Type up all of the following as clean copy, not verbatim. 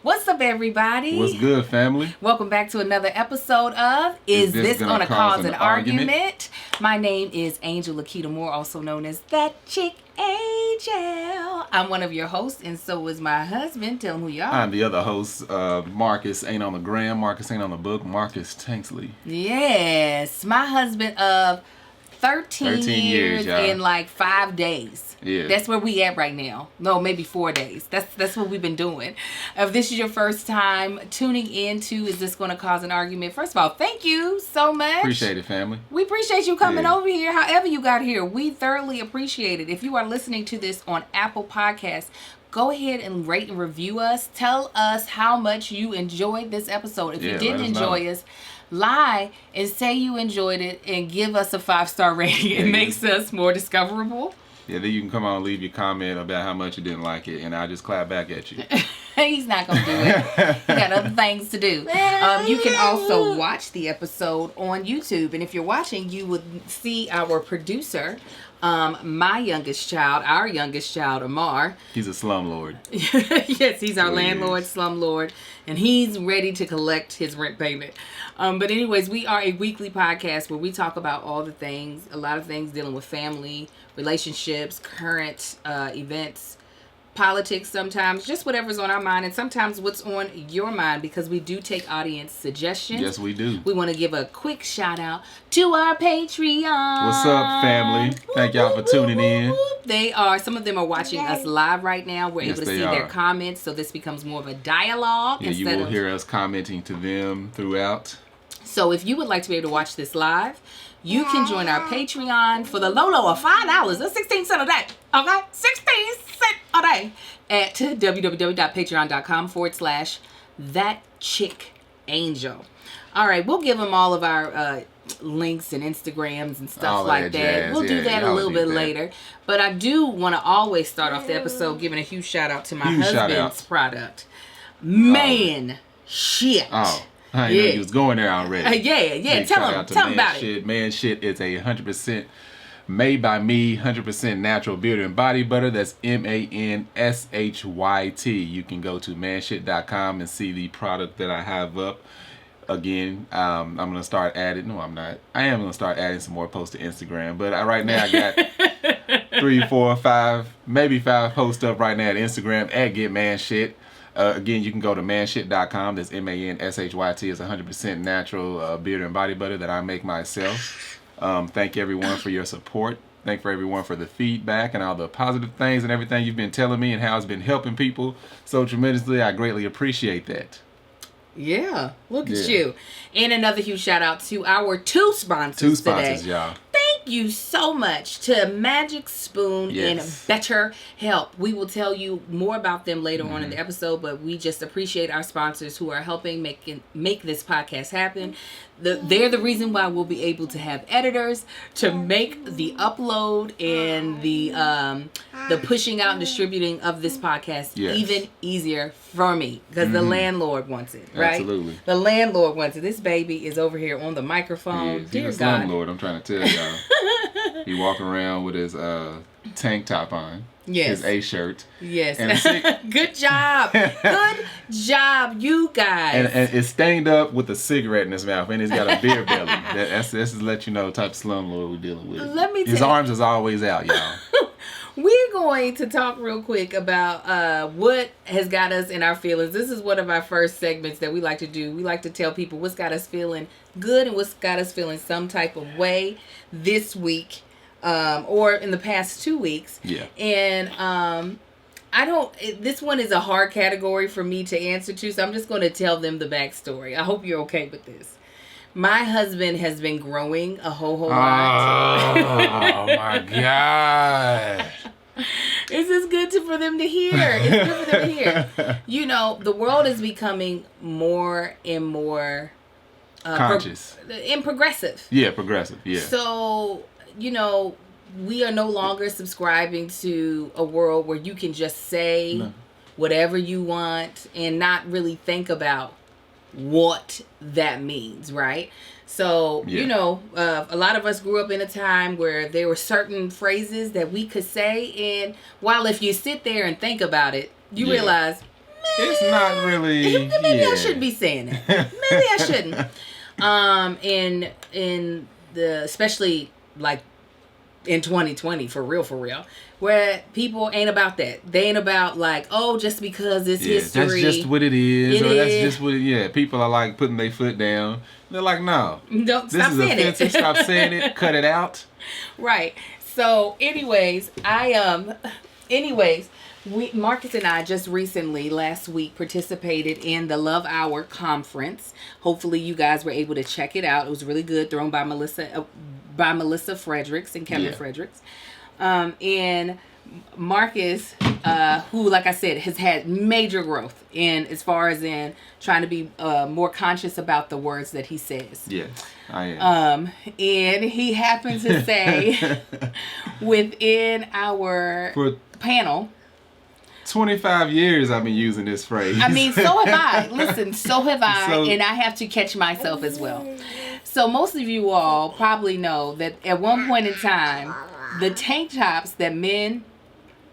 What's up, everybody? What's good, family? Welcome back to another episode of Is This Gonna Cause an Argument? My name is Angel Lakita Moore, also known as ThatChickAngel. I'm one of your hosts, and so is my husband. Tell him who you are. I'm the other host, Marcus ain't on the gram, Marcus ain't on the book, Marcus Tanksley. Yes, my husband of 13 years y'all. in like 5 days. Yeah. That's where we at right now. No, maybe 4 days. That's what we've been doing. If this is your first time tuning in to Is This Going to Cause an Argument? First of all, thank you so much. Appreciate it, family. We appreciate you coming over here. However you got here, we thoroughly appreciate it. If you are listening to this on Apple Podcasts, go ahead and rate and review us. Tell us how much you enjoyed this episode. If you didn't enjoy us, lie and say you enjoyed it and give us a 5-star rating. It makes us more discoverable. Yeah, then you can come on and leave your comment about how much you didn't like it, and I'll just clap back at you. He's not going to do it. He got other things to do. You can also watch the episode on YouTube. And if you're watching, you would see our producer, my youngest child, our youngest child, Amar. He's a slumlord. Yes, he's our landlord, slumlord. And he's ready to collect his rent payment. But anyways, we are a weekly podcast where we talk about all the things, a lot of things dealing with family, relationships, current events, politics sometimes, just whatever's on our mind, and sometimes what's on your mind, because we do take audience suggestions. Yes, we do. We want to give a quick shout out to our Patreon. What's up, family? Thank y'all for tuning in. Some of them are watching us live right now. We're able to see their comments, so this becomes more of a dialogue. Yeah, you will hear us commenting to them throughout. So if you would like to be able to watch this live, you can join our Patreon for the low of $5. That's 16 cents a day. Okay? 16 cents a day at www.patreon.com/ThatChickAngel. All right, we'll give them all of our links and Instagrams and stuff like that. We'll do that a little bit later. But I do want to always start off the episode giving a huge shout out to my husband's product. Man, shit. Oh. I didn't know you was going there already. Yeah. Tell him about it. Man Shit is a 100% made by me, 100% natural beard and body butter. That's MANSHYT. You can go to manshit.com and see the product that I have up. Again, I'm going to start adding. No, I'm not. I am going to start adding some more posts to Instagram. But right now I got 3, 4, 5, maybe 5 posts up right now at Instagram at Get Man Shit. Again, you can go to manshit.com. That's MANSHYT. It's 100% natural beard and body butter that I make myself. Thank everyone for your support. Thank for everyone for the feedback and all the positive things and everything you've been telling me and how it's been helping people so tremendously. I greatly appreciate that. Yeah, look at you. And another huge shout out to our 2 sponsors today. 2 sponsors, y'all. Thank you so much to Magic Spoon and Better Help. We will tell you more about them later on in the episode, but we just appreciate our sponsors who are helping make this podcast happen. They're the reason why we'll be able to have editors to make the upload and the pushing out and distributing of this podcast even easier for me, because the landlord wants it, right? Absolutely. The landlord wants it. This baby is over here on the microphone. Dear he's a God. landlord, I'm trying to tell y'all. He walking around with his tank top on. Yes. His A-shirt. Yes. Good job. Good job, you guys. And it's stained up with a cigarette in his mouth, and he's got a beer belly. That's to let you know the type of slumlord we're dealing with. His arms is always out, y'all. We're going to talk real quick about what has got us in our feelings. This is one of our first segments that we like to do. We like to tell people what's got us feeling good and what's got us feeling some type of way this week. Or in the past 2 weeks. Yeah. And this one is a hard category for me to answer to, so I'm just going to tell them the backstory. I hope you're okay with this. My husband has been growing a whole lot. Oh my God. This is good for them to hear. It's good for them to hear. You know, the world is becoming more and more conscious and progressive. Yeah, progressive. Yeah. So, you know, we are no longer subscribing to a world where you can just say whatever you want and not really think about what that means, right? So, you know, a lot of us grew up in a time where there were certain phrases that we could say, and while if you sit there and think about it, you realize, It's not really. Maybe I shouldn't be saying that. Maybe I shouldn't. In the especially like in 2020 for real, where people ain't about that. They ain't about like, oh, just because it's history. That's just what it is. That's just what it. Yeah, people are like putting their foot down. They're like, no, don't this stop is saying offensive. it. Stop saying it. Cut it out. Right. So, anyways, Marcus and I just recently, last week, participated in the Love Hour conference. Hopefully, you guys were able to check it out. It was really good, thrown by Melissa Fredericks and Kevin Fredericks. And Marcus, who, like I said, has had major growth in as far as in trying to be more conscious about the words that he says. Yes, I am. And he happened to say within our panel, 25 years I've been using this phrase. I mean, so have I. Listen, so have I. And I have to catch myself as well. So most of you all probably know that at one point in time, the tank tops that men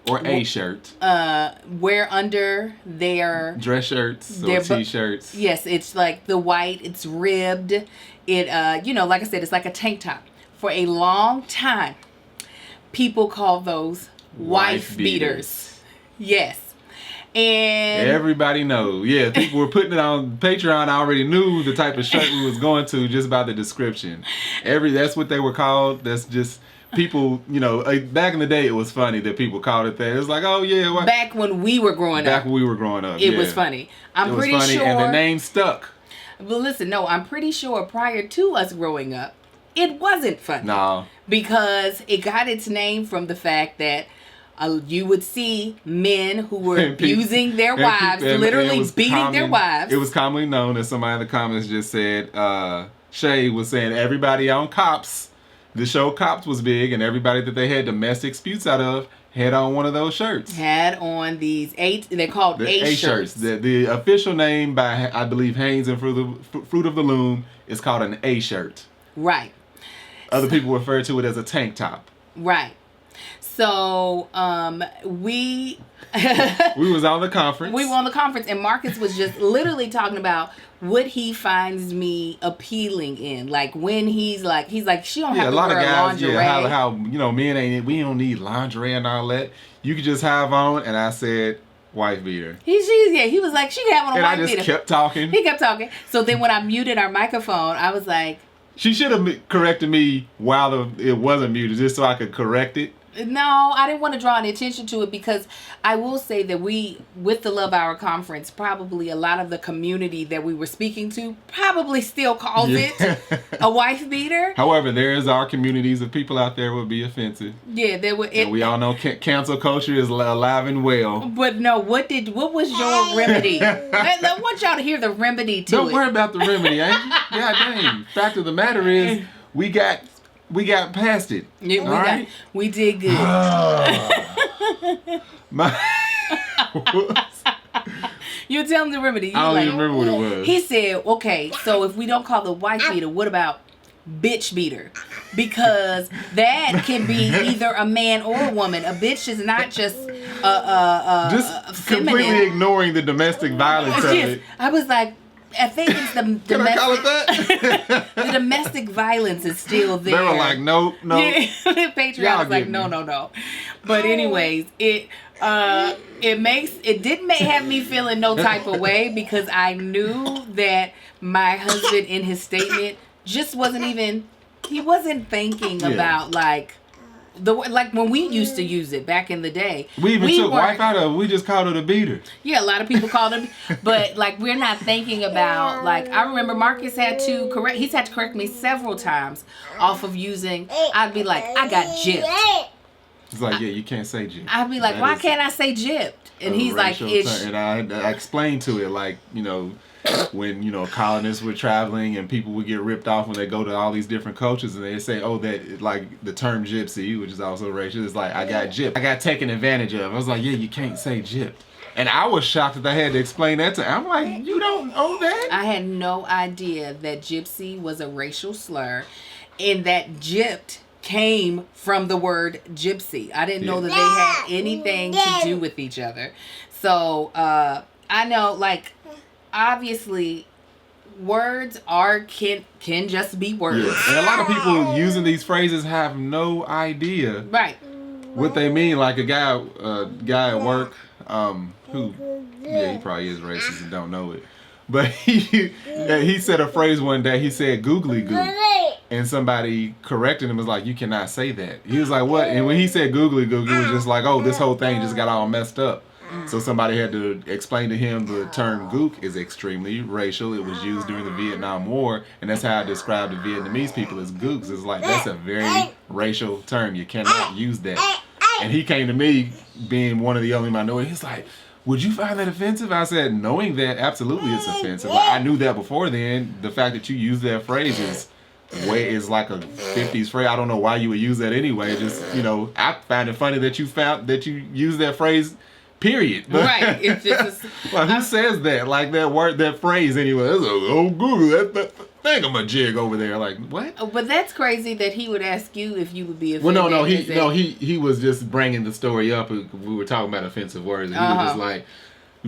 or a shirt wear under their dress shirts or t-shirts. Yes, it's like the white, it's ribbed. It like I said, it's like a tank top. For a long time, people call those wife beaters. Yes. And everybody knows. Yeah, people were putting it on Patreon. I already knew the type of shirt we was going to just by the description. That's what they were called. That's just people, back in the day it was funny that people called it that. It was like, oh yeah. What? Back when we were growing up. It was funny. I'm pretty sure. And the name stuck. But listen, no, I'm pretty sure prior to us growing up, it wasn't funny. No. Because it got its name from the fact that you would see men who were abusing their wives, literally beating their wives. It was commonly known, as somebody in the comments just said, Shay was saying everybody on Cops, the show Cops was big, and everybody that they had domestic disputes out of had on one of those shirts. Had on these they're called A shirts. The official name by, I believe, Haynes and Fruit of the Loom is called an A shirt. Right. Other people refer to it as a tank top. Right. So, we was on the conference. We were on the conference, and Marcus was just literally talking about what he finds me appealing in. Like, when he's like, she don't have to wear lingerie. Yeah, how men we don't need lingerie and all that. You could just have on, and I said, wife beater. He was like, she can have on a wife beater. And I just kept talking. He kept talking. So then when I muted our microphone, I was like... She should have corrected me while it wasn't muted, just so I could correct it. No, I didn't want to draw any attention to it, because I will say that with the Love Hour conference, probably a lot of the community that we were speaking to probably still calls it a wife beater. However, there are communities of people out there would be offensive. Yeah, there were. And we all know cancel culture is alive and well. But no, what was your remedy? I want y'all to hear the remedy to it. Don't worry about the remedy, Angie. God dang. Fact of the matter is, we got past it. Yeah, we did good. You tell him the remedy. I don't even remember what it was. He said, okay, so if we don't call the wife beater, what about bitch beater? Because that can be either a man or a woman. A bitch is not just just feminine. Completely ignoring the domestic violence of it. I was like, I think it's the Can I call it that? The domestic violence is still there. They were like, no. Yeah, Patreon was like, no. But anyways, it didn't have me feeling no type of way, because I knew that my husband in his statement just wasn't thinking about like when we used to use it back in the day. We took wife out of it. We just called it a beater. Yeah, a lot of people called it, but like we're not thinking about like I remember Marcus had to correct me several times off of using. I'd be like, I got gypped. It's like, yeah, you can't say gypped. I'd be like, why can't I say gypped? And he's like, and I explained to it like, when colonists were traveling and people would get ripped off when they go to all these different cultures, and they say, oh, that like the term gypsy, which is also racist, it's like, I got gypped. I got taken advantage of. I was like, yeah, you can't say gypped. And I was shocked that I had to explain that to him. I'm like, you don't know that? I had no idea that gypsy was a racial slur, and that gypped came from the word gypsy. I didn't know that they had anything to do with each other. So, I know, like, obviously, words can just be words. Yeah. And a lot of people using these phrases have no idea Right. what they mean. Like a guy at work, who, he probably is racist and don't know it. But he said a phrase one day. He said "googly goo," and somebody corrected him. Was like, "You cannot say that." He was like, "What?" And when he said "googly goo," it was just like, "Oh, this whole thing just got all messed up." So somebody had to explain to him the term "gook" is extremely racial. It was used during the Vietnam War, and that's how I described the Vietnamese people as gooks. It's like that's a very racial term. You cannot use that. And he came to me, being one of the only minorities. He's like, "Would you find that offensive?" I said, "Knowing that, absolutely it's offensive. Like, I knew that before then. The fact that you use that phrase is like a 50s phrase. I don't know why you would use that anyway. Just, I find it funny that you use that phrase, period." But, right. It's just like, who says that? Like that phrase anyway. It's Google that thingamajig over there. Like, what? But that's crazy that he would ask you if you would be offended. Well, no, he was just bringing the story up. We were talking about offensive words, and he was just like,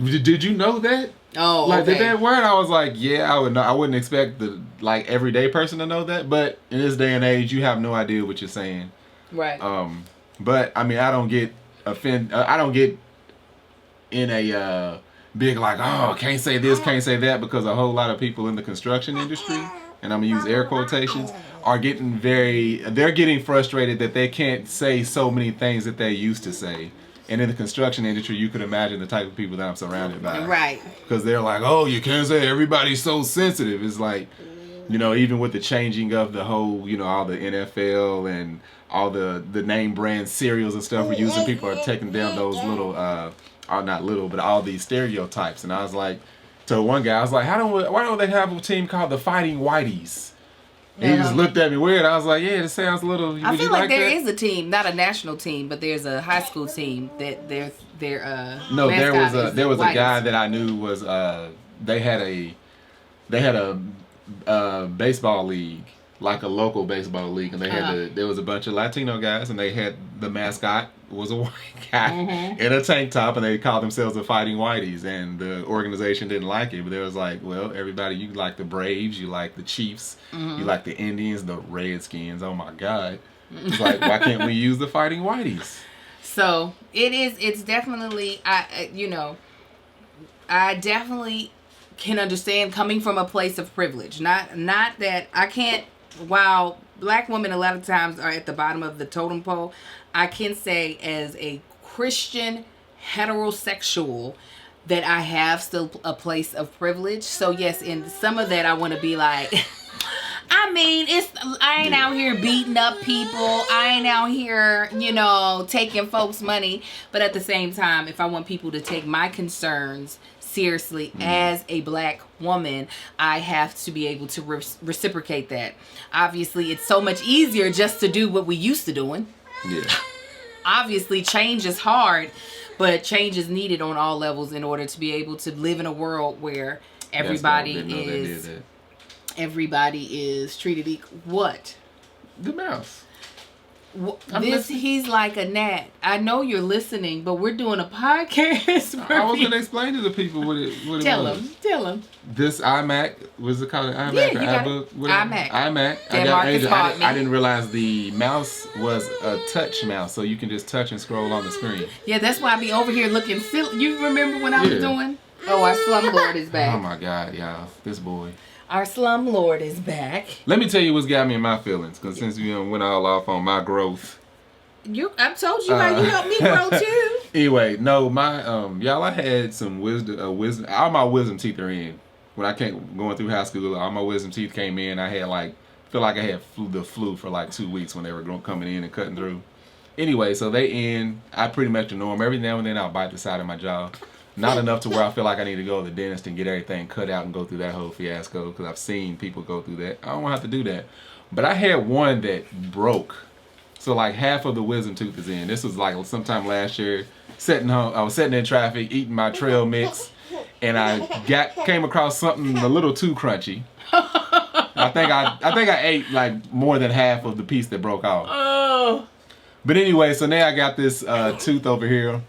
"Did you know that?" Oh, like okay. that word. I was like, "Yeah, I would know. I wouldn't expect the everyday person to know that, but in this day and age, you have no idea what you're saying." Right. But I mean, I don't get I don't get in a big like, "Oh, can't say this, can't say that," because a whole lot of people in the construction industry, and I'm gonna use air quotations, are they're getting frustrated that they can't say so many things that they used to say. And in the construction industry, you could imagine the type of people that I'm surrounded by. Right. Because they're like, "Oh, you can't say, everybody's so sensitive." It's like, even with the changing of the whole, all the NFL and all the name brand cereals and stuff we're using, people are taking down those little, not little, but all these stereotypes. And I was like, to one guy, I was like, why don't they have a team called the Fighting Whities? And he just looked at me weird. I was like, "Yeah, it sounds a little." I feel like there is a team, not a national team, but there's a high school team that their No, there was a Whities. guy that I knew was they had a baseball league, like a local baseball league, and they had there was a bunch of Latino guys, and they had the mascot was a white guy in a tank top, and they called themselves the Fighting Whities, and the organization didn't like it, but they was like, "Well, everybody, you like the Braves, you like the Chiefs, you like the Indians, the Redskins. Oh my God!" It's like, why can't we use the Fighting Whities? So it's definitely I definitely can understand coming from a place of privilege. Not that I can't. While black women a lot of times are at the bottom of the totem pole, I can say as a Christian heterosexual that I have still a place of privilege. So yes, in some of that I want to be like, I mean, I ain't out here beating up people. I ain't out here, taking folks' money. But at the same time, if I want people to take my concerns seriously as a black woman, I have to be able to reciprocate that. Obviously, it's so much easier just to do what we used to doing. Yeah. Obviously, change is hard, but change is needed on all levels in order to be able to live in a world where everybody is treated equal. What? The mouse. He's like a gnat. I know you're listening, but we're doing a podcast. I was gonna explain to the people what it was. Tell them. This iMac, was it called an iMac or iBook? iMac. I didn't realize the mouse was a touch mouse, so you can just touch and scroll on the screen. Yeah, that's why I be over here looking silly. You remember when I was doing? Oh, our slumlord is back. Oh my God, y'all, this boy. Our slumlord is back. Let me tell you what's got me in my feelings, because since we went all off on my growth. I've told you how you helped me grow too. Anyway, no, my y'all, I had some wisdom. All my wisdom teeth are in. When I came going through high school, all my wisdom teeth came in. I had feel like I had the flu for 2 weeks when they were coming in and cutting through. Anyway, so they in. I pretty much the norm. Every now and then I'll bite the side of my jaw. Not enough to where I feel like I need to go to the dentist and get everything cut out and go through that whole fiasco, because I've seen people go through that. I don't want to have to do that. But I had one that broke. So half of the wisdom tooth is in. This was sometime last year. I was sitting in traffic, eating my trail mix, and I came across something a little too crunchy. I think I ate more than half of the piece that broke off. Oh. But anyway, so now I got this tooth over here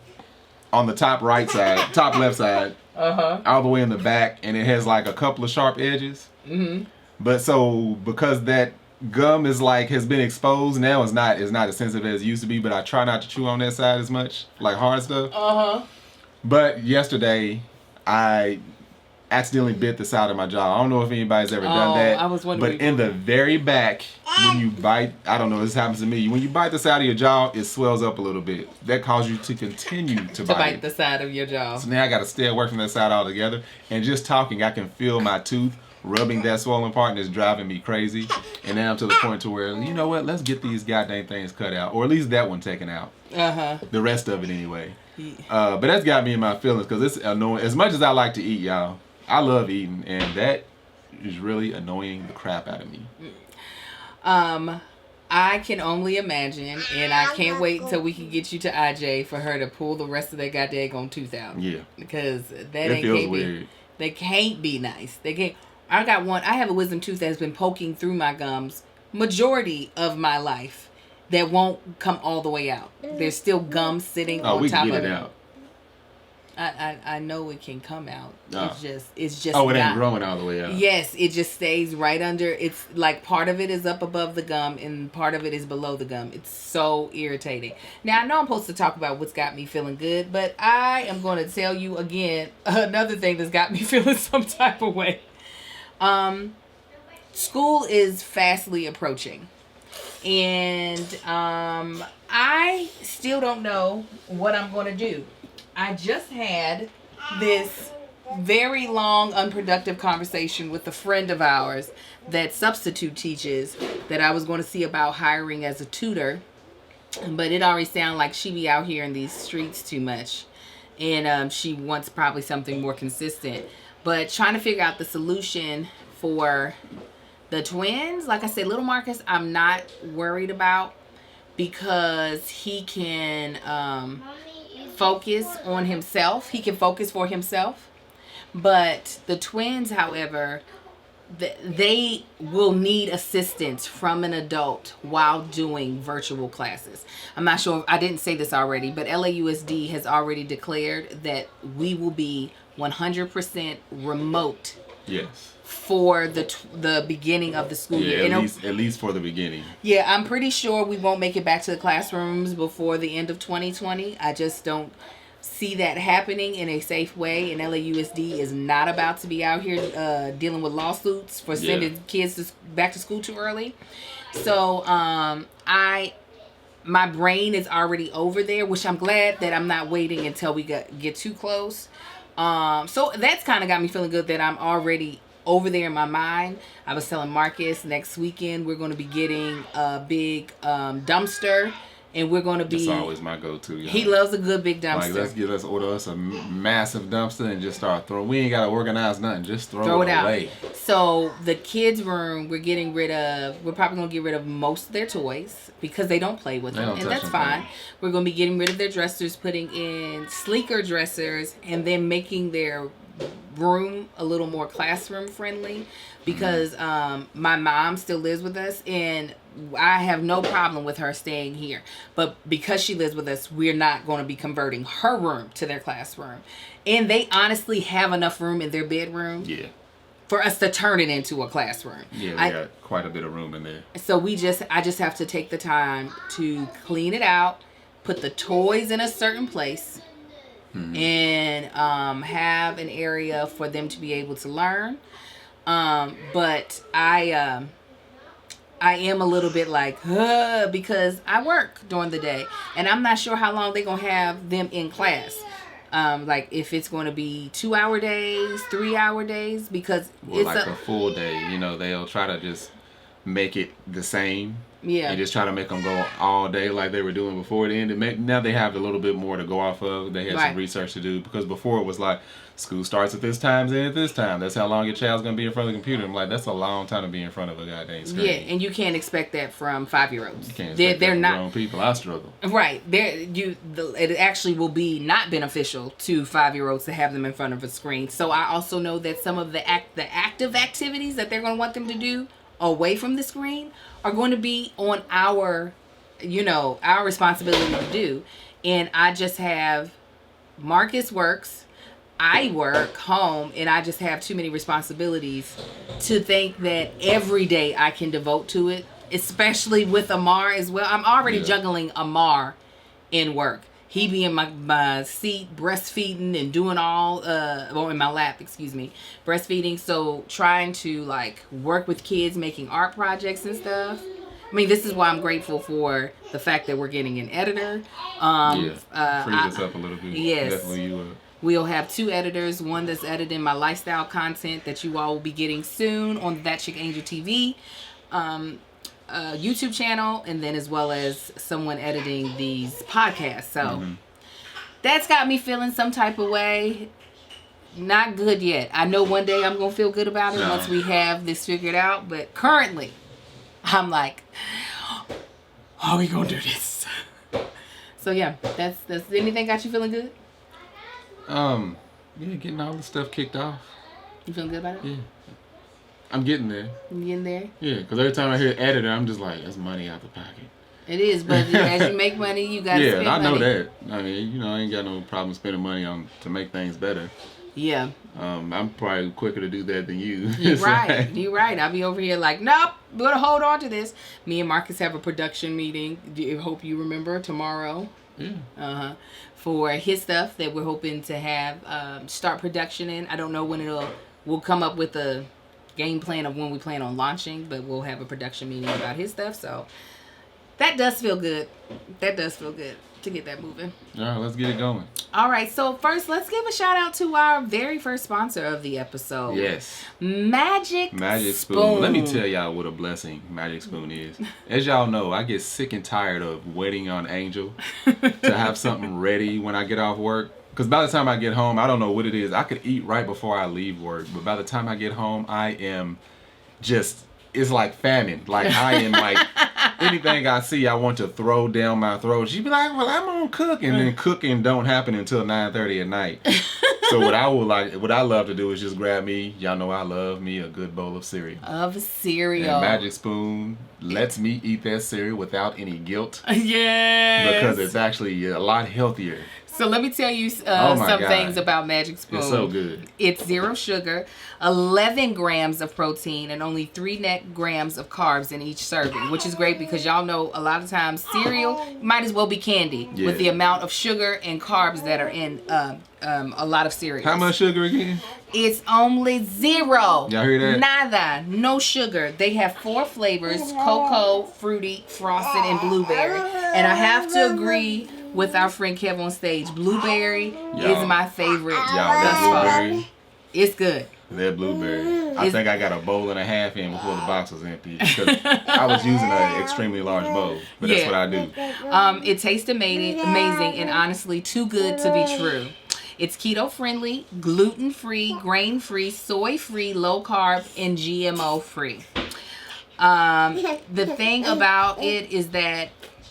on the top left side, all the way in the back, and it has like a couple of sharp edges. But so because that gum is like has been exposed now, it's not as sensitive as it used to be. But I try not to chew on that side as much, like hard stuff. But yesterday, I accidentally bit the side of my jaw. I don't know if anybody's ever done that. I was wondering. But in the very back, when you bite, I don't know, this happens to me. When you bite the side of your jaw, it swells up a little bit. That causes you to continue to bite the side of your jaw. So now I got to stay away from that side altogether. And just talking, I can feel my tooth rubbing that swollen part, and it's driving me crazy. And now I'm to the point to where, you know what, let's get these goddamn things cut out. Or at least that one taken out. The rest of it anyway. But that's got me in my feelings because it's annoying. As much as I like to eat, y'all, I love eating, and that is really annoying the crap out of me. I can only imagine, and I can't wait until we can get you to IJ for her to pull the rest of that goddamn tooth out. Yeah. Because it feels weird. They can't be nice. They can't. I have a wisdom tooth that's been poking through my gums majority of my life that won't come all the way out. There's still gum sitting on we top can of get it. it out. I know it can come out. Oh. It's just it ain't growing all the way out. Yes, it just stays right under. It's like part of it is up above the gum and part of it is below the gum. It's so irritating. Now I know I'm supposed to talk about what's got me feeling good, but I am going to tell you again another thing that's got me feeling some type of way. School is fastly approaching. And I still don't know what I'm going to do. I just had this very long, unproductive conversation with a friend of ours that substitute teaches that I was going to see about hiring as a tutor. But it already sounded like she be out here in these streets too much. And she wants probably something more consistent. But trying to figure out the solution for the twins, like I said, little Marcus, I'm not worried about because he can focus on himself. He can focus for himself. But the twins, however, they will need assistance from an adult while doing virtual classes. I'm not sure, I didn't say this already, but LAUSD has already declared that we will be 100% remote. Yes. For the beginning of the school year. At least for the beginning. Yeah, I'm pretty sure we won't make it back to the classrooms before the end of 2020. I just don't see that happening in a safe way, and LAUSD is not about to be out here dealing with lawsuits for sending kids back to school too early. So my brain is already over there, which I'm glad that I'm not waiting until we get too close. So that's kind of got me feeling good that I'm already over there in my mind. I was telling Marcus next weekend we're going to be getting a big dumpster, and we're going to be. That's always my go-to. Y'all. He loves a good big dumpster. Like let's order us a massive dumpster and just start throwing. We ain't got to organize nothing. Just throw it away. So the kids' room, we're probably going to get rid of most of their toys because they don't play with them, and that's fine. We're going to be getting rid of their dressers, putting in sleeker dressers, and then making their room a little more classroom friendly because my mom still lives with us and I have no problem with her staying here, but because she lives with us, we're not going to be converting her room to their classroom, and they honestly have enough room in their bedroom for us to turn it into a classroom. We got quite a bit of room in there, so I just have to take the time to clean it out, put the toys in a certain place, and have an area for them to be able to learn. But I am a little bit like, because I work during the day, and I'm not sure how long they're going to have them in class. Like if it's going to be 2-hour days, 3-hour days, because it's like a full day. You know, they'll try to just make it the same. Yeah. And just try to make them go all day like they were doing before the end. Now they have a little bit more to go off of. They had some research to do because before it was like school starts at this time, and at this time. That's how long your child's gonna be in front of the computer. I'm like, that's a long time to be in front of a goddamn screen. Yeah, and you can't expect that from 5-year-olds. You can't expect that from grown people. I struggle. Right. It actually will be not beneficial to 5-year-olds to have them in front of a screen. So I also know that some of the active activities that they're gonna want them to do away from the screen are going to be on our responsibility to do. And I just have Marcus works. I work home and I just have too many responsibilities to think that every day I can devote to it, especially with Amar as well. I'm already juggling Amar in work. He be in my seat breastfeeding and doing all, in my lap, breastfeeding. So trying to like work with kids, making art projects and stuff. I mean, this is why I'm grateful for the fact that we're getting an editor. Frees us up a little bit. Yes. Definitely you up. We'll have 2 editors, one that's editing my lifestyle content that you all will be getting soon on the ThatChickAngel TV YouTube channel, and then as well as someone editing these podcasts. So that's got me feeling some type of way. Not good yet. I know one day I'm going to feel good about it once we have this figured out, but currently I'm like, how are we going to do this? So yeah, that's anything got you feeling good? Getting all the stuff kicked off. You feeling good about it? Yeah. I'm getting there. You getting there? Yeah, because every time I hear editor, I'm just like, that's money out the pocket. It is, but as you make money, you got to spend money. Yeah, I know that. I mean, I ain't got no problem spending money to make things better. Yeah. I'm probably quicker to do that than you. You're right. You're right. I'll be over here like, nope, we're going to hold on to this. Me and Marcus have a production meeting. I hope you remember tomorrow. Yeah. For his stuff that we're hoping to have start production in. I don't know when we'll come up with a game plan of when we plan on launching, but we'll have a production meeting about his stuff. So that does feel good. That does feel good to get that moving. All right, let's get it going. All right, so first let's give a shout out to our very first sponsor of the episode. Yes. Magic Spoon. Let me tell y'all what a blessing Magic Spoon is. As y'all know, I get sick and tired of waiting on Angel to have something ready when I get off work. Because by the time I get home, I don't know what it is. I could eat right before I leave work. But by the time I get home, I am just, it's like famine. Like I am like, anything I see, I want to throw down my throat. She'd be like, well, I'm on cook. And then cooking don't happen until 9:30 at night. So what I love to do is just grab me, y'all know I love me a good bowl of cereal. And Magic Spoon lets me eat that cereal without any guilt. Yes. Because it's actually a lot healthier. So let me tell you some things about Magic Spoon. It's so good. It's 0 sugar, 11 grams of protein, and only 3 net grams of carbs in each serving, which is great because y'all know a lot of times cereal might as well be candy with the amount of sugar and carbs that are in a lot of cereals. How much sugar again? It's only 0. Y'all hear that? Nada. No sugar. They have 4 flavors: cocoa, fruity, frosted, and blueberry. And I have to agree with our friend Kev on stage. Blueberry is my favorite thus far. It's good. That blueberry. I think I got a bowl and a half in before the box was empty. Because I was using an extremely large bowl. But that's what I do. It tastes amazing and honestly too good to be true. It's keto friendly, gluten free, grain free, soy free, low carb, and GMO free. The thing about it is that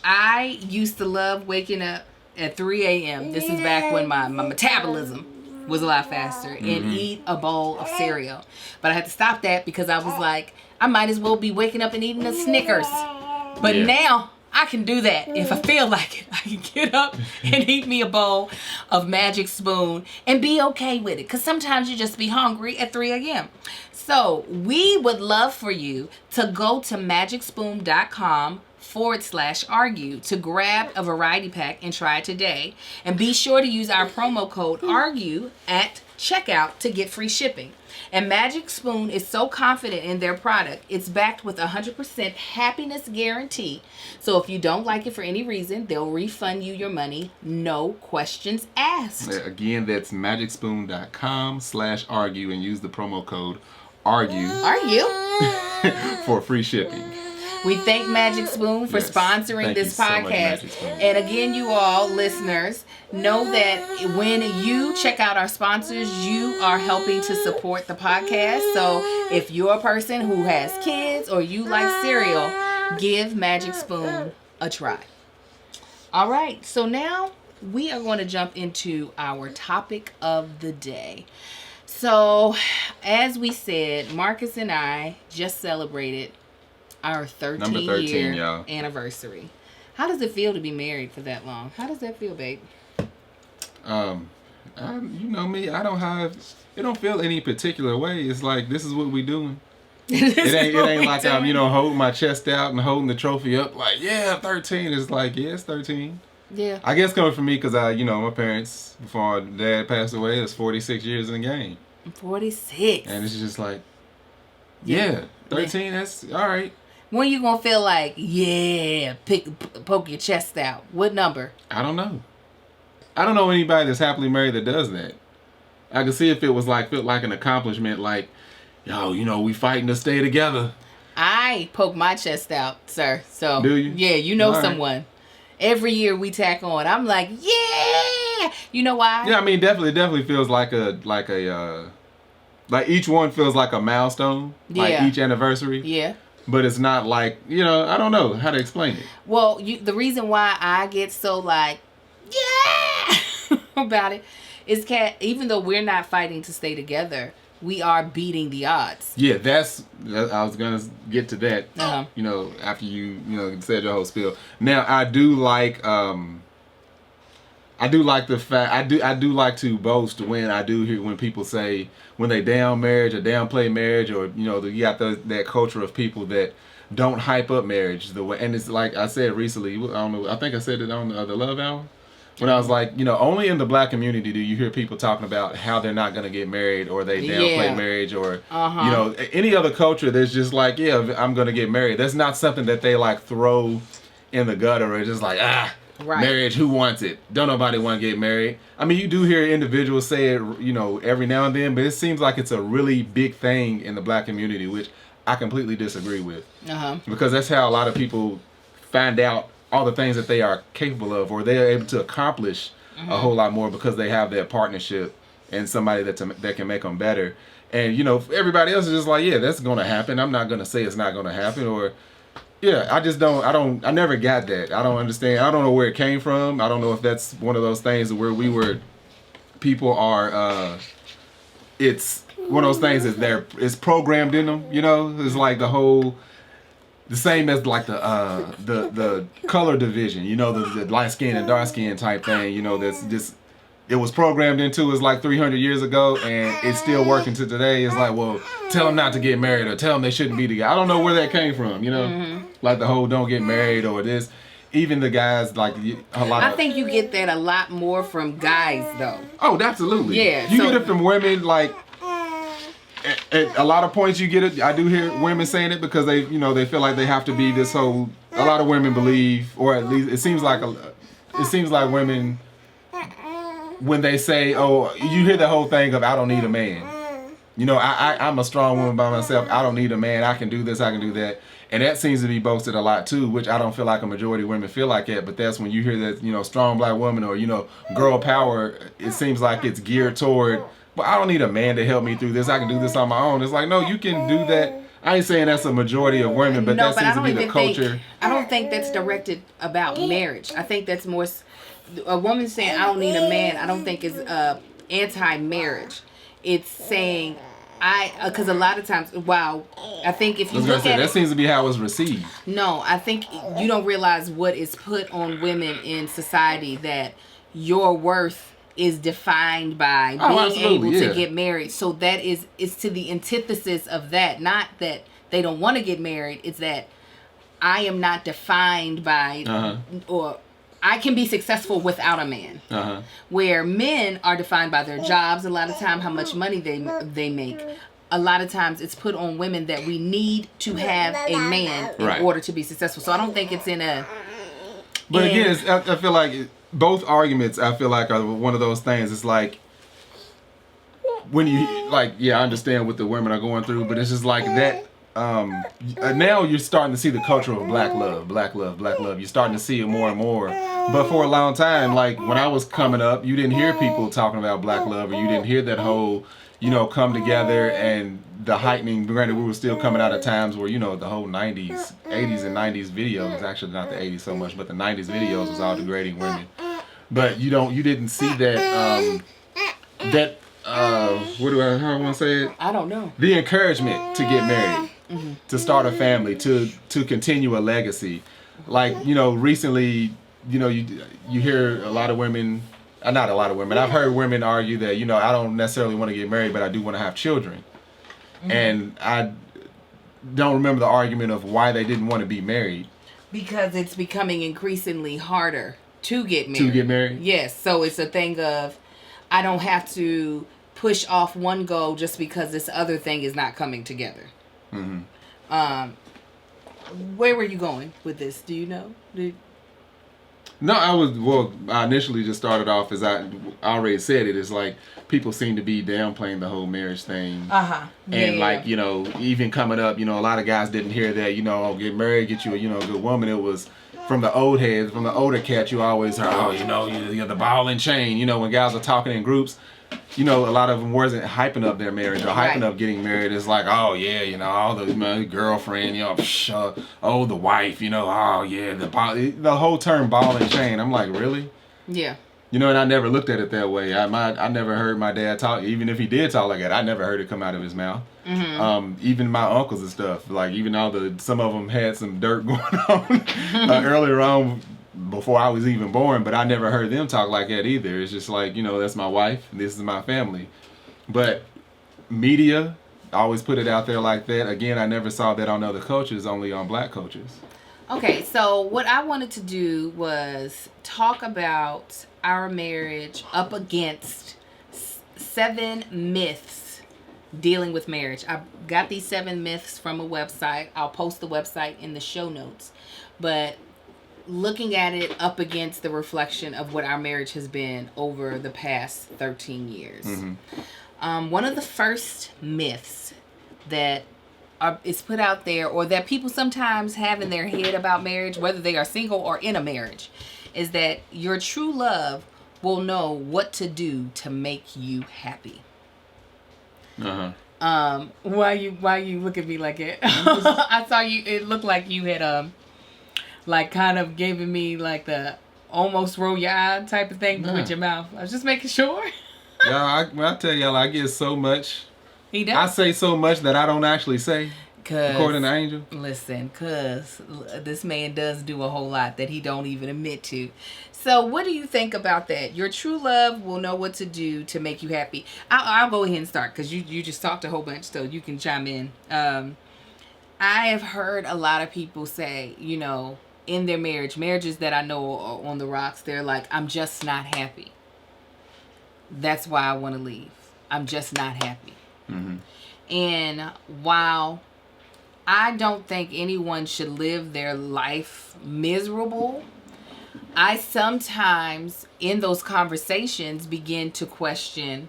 I used to love waking up at 3 a.m. This is back when my metabolism was a lot faster and eat a bowl of cereal. But I had to stop that because I was like, I might as well be waking up and eating a Snickers. But now I can do that. If I feel like it, I can get up and eat me a bowl of Magic Spoon and be okay with it. Because sometimes you just be hungry at 3 a.m. So we would love for you to go to magicspoon.com/argue to grab a variety pack and try it today. And be sure to use our promo code ARGUE at checkout to get free shipping. And Magic Spoon is so confident in their product, it's backed with 100% happiness guarantee. So if you don't like it for any reason, they'll refund you your money, no questions asked. Again, that's magicspoon.com/argue and use the promo code ARGUE for free shipping. We thank Magic Spoon for sponsoring this podcast. So and again, you all listeners, know that when you check out our sponsors, you are helping to support the podcast. So if you're a person who has kids or you like cereal, give Magic Spoon a try. All right, so now we are going to jump into our topic of the day. So, as we said, Marcus and I just celebrated our 13-year anniversary. How does it feel to be married for that long? How does that feel, babe? You know me, it don't feel any particular way. It's like, this is what we doing. It ain't like I'm, holding my chest out and holding the trophy up like, yeah, 13. It's like, yeah, it's 13. Yeah. I guess coming from me because my parents, before my dad passed away, it was 46 years in the game. 46. And it's just like, yeah, 13, that's all right. When you gonna feel like, yeah, poke your chest out? What number? I don't know. I don't know anybody that's happily married that does that. I could see if it was felt like an accomplishment, like, yo, we fighting to stay together. I poke my chest out, sir. So do you? Yeah, all someone. Right. Every year we tack on. I'm like, yeah. You know why? Yeah, I mean, definitely feels like each one feels like a milestone. Yeah. Like each anniversary. Yeah. But it's not like, I don't know how to explain it. Well, the reason why I get so like, yeah, about it is even though we're not fighting to stay together, we are beating the odds. Yeah, I was going to get to that, after you said your whole spiel. Now, I do like the fact, I do like to boast when I do hear when people say, when they down marriage or downplay marriage, or, you got that culture of people that don't hype up marriage the way, and it's like I said recently, I don't know, I think I said it on the Love Hour, when I was like, only in the black community do you hear people talking about how they're not going to get married, or they downplay marriage, or, any other culture that's just like, yeah, I'm going to get married. That's not something that they like throw in the gutter, or just like, right. Marriage, who wants it? Don't nobody want to get married. I mean, you do hear individuals say it, every now and then, but it seems like it's a really big thing in the black community, which I completely disagree with. Because that's how a lot of people find out all the things that they are capable of, or they are able to accomplish a whole lot more because they have that partnership and somebody that can make them better. And, everybody else is just like, yeah, that's going to happen. I'm not going to say it's not going to happen, or... Yeah, I never got that. I don't understand. I don't know where it came from. I don't know if that's one of those things where people are, it's one of those things that it's programmed in them, It's like the same as like the color division, the light skin and dark skin type thing, that's just, it was programmed into us like 300 years ago, and it's still working to today. It's like, well, tell them not to get married, or tell them they shouldn't be together. I don't know where that came from, like the whole don't get married, or this. Even the guys, like I think you get that a lot more from guys, though. Oh, absolutely. Yeah. You get it from women, like at a lot of points you get it. I do hear women saying it because they feel like they have to be this whole. A lot of women believe, or at least it seems like women. When they say, oh, you hear the whole thing of, I don't need a man. I'm a strong woman by myself. I don't need a man. I can do this. I can do that. And that seems to be boasted a lot too, which I don't feel like a majority of women feel like that. But that's when you hear that, strong black woman, or, girl power, it seems like it's geared toward, well, I don't need a man to help me through this. I can do this on my own. It's like, no, you can do that. I ain't saying that's a majority of women, but that seems to be the culture. I don't think that's directed about marriage. I think that's more... A woman saying, I don't need a man, I don't think is anti-marriage. It's saying, because a lot of times, I think if you look at that seems to be how it was received. No, I think you don't realize what is put on women in society, that your worth is defined by being able to get married. So that it's to the antithesis of that. Not that they don't want to get married, it's that I am not defined by, or I can be successful without a man. Where men are defined by their jobs a lot of time, how much money they make. A lot of times it's put on women that we need to have a man in order to be successful. So I don't think it's in a... But again, I feel like both arguments, I feel like, are one of those things. It's like, when you, like, I understand what the women are going through, but it's just like that... now you're starting to see the culture of black love. You're starting to see it more and more. But for a long time, like when I was coming up, you didn't hear people talking about black love, or you didn't hear that whole, come together, and the heightening. Granted, we were still coming out of times where, the whole 80s and 90s videos, actually not the 80s so much, but the 90s videos was all degrading women. But you didn't see that, how do I want to say it? I don't know. The encouragement to get married. To start a family, to continue a legacy. Like, recently, you hear a lot of women not a lot of women. I've heard women argue that, I don't necessarily want to get married, but I do want to have children. Mm-hmm. And I don't remember the argument of why they didn't want to be married. Because it's becoming increasingly harder to get married. To get married? Yes. So it's a thing of, I don't have to push off one goal just because this other thing is not coming together. Mm-hmm. Where were you going with this? Do you know? No, I initially just started off as I already said it. It's like people seem to be downplaying the whole marriage thing. Uh-huh. And like, even coming up, a lot of guys didn't hear that, get married, get you a good woman. It was from the old heads, from the older cats, you always heard, you're the ball and chain. When guys are talking in groups, a lot of them wasn't hyping up their marriage or hyping up getting married. It's like, all the girlfriend, the wife, the whole term ball and chain. I'm like, really? Yeah. And I never looked at it that way. I never heard my dad talk, even if he did talk like that, I never heard it come out of his mouth. Mm-hmm. Even my uncles and stuff, like even some of them had some dirt going on earlier on before I was even born, but I never heard them talk like that either. It's just like, that's my wife, this is my family. But media always put it out there like that. Again, I never saw that on other cultures, only on black cultures. Okay, so what I wanted to do was talk about our marriage up against 7 myths dealing with marriage. I got these 7 myths from a website. I'll post the website in the show notes. But looking at it up against the reflection of what our marriage has been over the past 13 years. Mm-hmm. One of the first myths that is put out there, or that people sometimes have in their head about marriage, whether they are single or in a marriage, is that your true love will know what to do to make you happy. Uh-huh. Why you look at me like that? I saw you. It looked like you had like kind of giving me like the almost roll your eye type of thing with your mouth. I was just making sure. I tell y'all, I get so much. He does. I say so much that I don't actually say. According to Angel. Listen, cause this man does do a whole lot that he don't even admit to. So what do you think about that? Your true love will know what to do to make you happy. I'll go ahead and start because you just talked a whole bunch, so you can chime in. I have heard a lot of people say, in their marriages that I know are on the rocks, they're like, I'm just not happy. That's why I want to leave. I'm just not happy. Mm-hmm. And while I don't think anyone should live their life miserable, I sometimes in those conversations begin to question,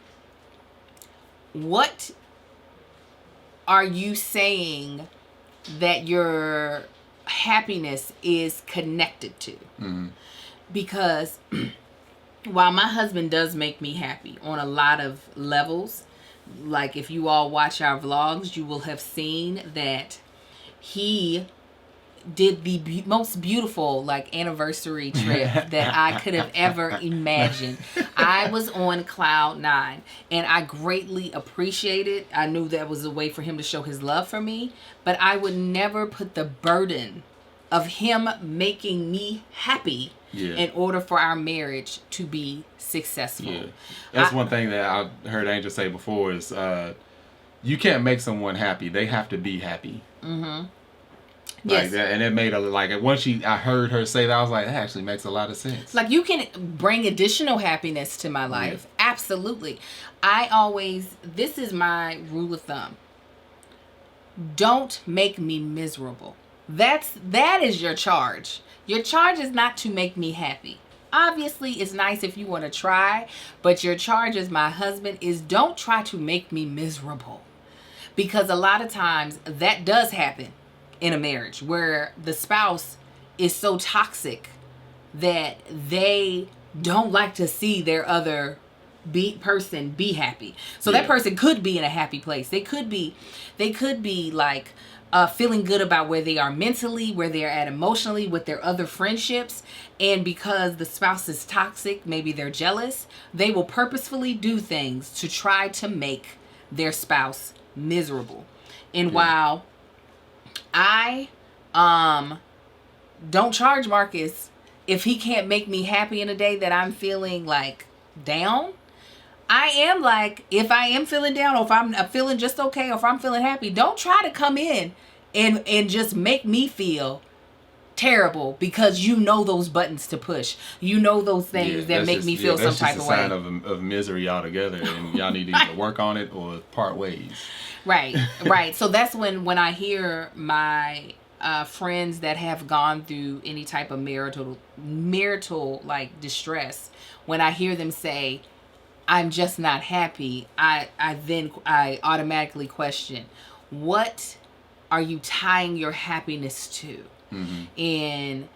what are you saying that your happiness is connected to? Mm-hmm. Because while my husband does make me happy on a lot of levels, like if you all watch our vlogs, you will have seen that he did the most beautiful anniversary trip that I could have ever imagined. I was on cloud 9 and I greatly appreciated. I knew that was a way for him to show his love for me, but I would never put the burden of him making me happy in order for our marriage to be successful. Yeah. That's one thing that I've heard Angel say before is you can't make someone happy. They have to be happy. Mm-hmm. Yes. That, and it made once I heard her say that, I was like, that actually makes a lot of sense. Like, you can bring additional happiness to my life. Yeah. Absolutely. This is my rule of thumb. Don't make me miserable. That is your charge. Your charge is not to make me happy. Obviously, it's nice if you want to try, but your charge as my husband is don't try to make me miserable. Because a lot of times that does happen in a marriage where the spouse is so toxic that they don't like to see their other person be happy. So that person could be in a happy place. They could be like feeling good about where they are mentally, where they're at emotionally, with their other friendships. And because the spouse is toxic, maybe they're jealous, they will purposefully do things to try to make their spouse miserable. And while I don't charge Marcus if he can't make me happy in a day that I'm feeling like down, I am like, if I am feeling down, or if I'm feeling just okay, or if I'm feeling happy, don't try to come in and just make me feel terrible, because you know those buttons to push. You know those things that make me feel some type of way. That's just a sign of misery altogether, and y'all need to either work on it or part ways. Right, right. So that's when I hear my friends that have gone through any type of marital like distress, when I hear them say, "I'm just not happy," I automatically question, what are you tying your happiness to? Mm-hmm. And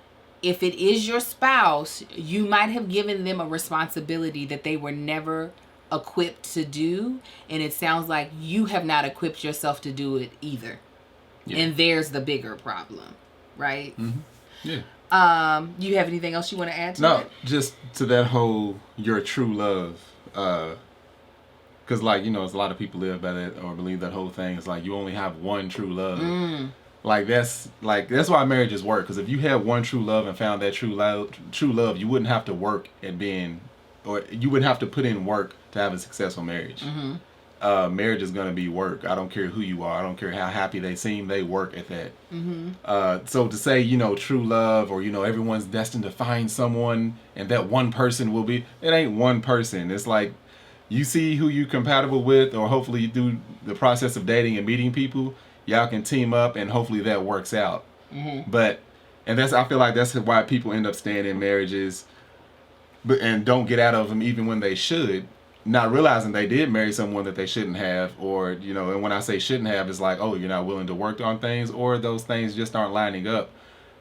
if it is your spouse, you might have given them a responsibility that they were never equipped to do, and it sounds like you have not equipped yourself to do it either. Yeah. And there's the bigger problem, right? Mm-hmm. Yeah. You have anything else you want to add to that? No, just to that whole your true love. Because, like, there's a lot of people live by that or believe that whole thing. It's like you only have one true love. Like that's why marriages work. Because if you had one true love and found that true love, you wouldn't have to work at or you wouldn't have to put in work to have a successful marriage. Mm-hmm. Marriage is gonna be work. I don't care who you are. I don't care how happy they seem. They work at that. Mm-hmm. So to say true love, or everyone's destined to find someone and that one person will be. It ain't one person. It's like you see who you're compatible with, or hopefully through the process of dating and meeting people, y'all can team up and hopefully that works out. Mm-hmm. I feel like that's why people end up staying in marriages, and don't get out of them even when they should, not realizing they did marry someone that they shouldn't have, or and when I say shouldn't have, it's like, oh, you're not willing to work on things, or those things just aren't lining up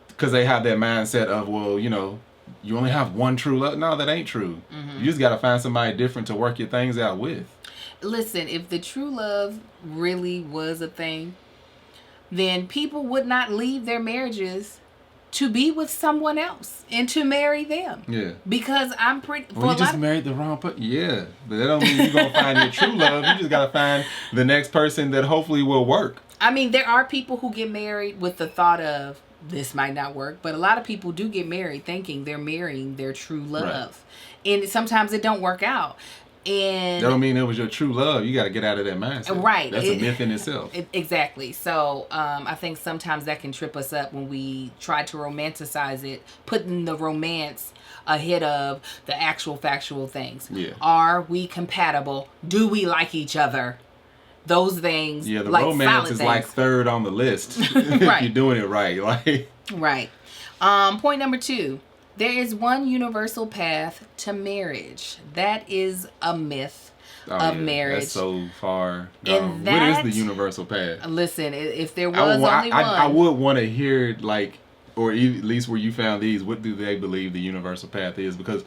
because they have that mindset of, well, you only have one true love. No, that ain't true. Mm-hmm. You just got to find somebody different to work your things out with. Listen, if the true love really was a thing, then people would not leave their marriages to be with someone else and to marry them. Yeah. Because I'm pretty... Well, you just married the wrong person. Yeah. But that don't mean you're going to find your true love. You just got to find the next person that hopefully will work. I mean, there are people who get married with the thought of, this might not work. But a lot of people do get married thinking they're marrying their true love. Right. And sometimes it don't work out. And that don't mean it was your true love. You got to get out of that mindset. Right. That's a myth in itself. Exactly. So I think sometimes that can trip us up when we try to romanticize it, putting the romance ahead of the actual factual things. Yeah. Are we compatible? Do we like each other? Those things. Yeah, the romance is things. Like third on the list if right. you're doing it right. Like. Right. Point number 2. There is one universal path to marriage. That is a myth of marriage. That's so far gone. What is the universal path? Listen, if there was only one. I would want to hear, like, or at least where you found these, what do they believe the universal path is? Because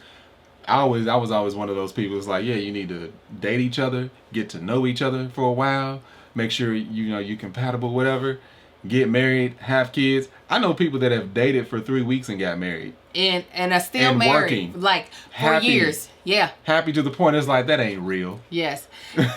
I was always one of those people who's like, yeah, you need to date each other, get to know each other for a while, make sure you're compatible, whatever, get married, have kids. I know people that have dated for 3 weeks and got married. And are still married, working, like, for years. Yeah. Happy to the point it's like, that ain't real. Yes.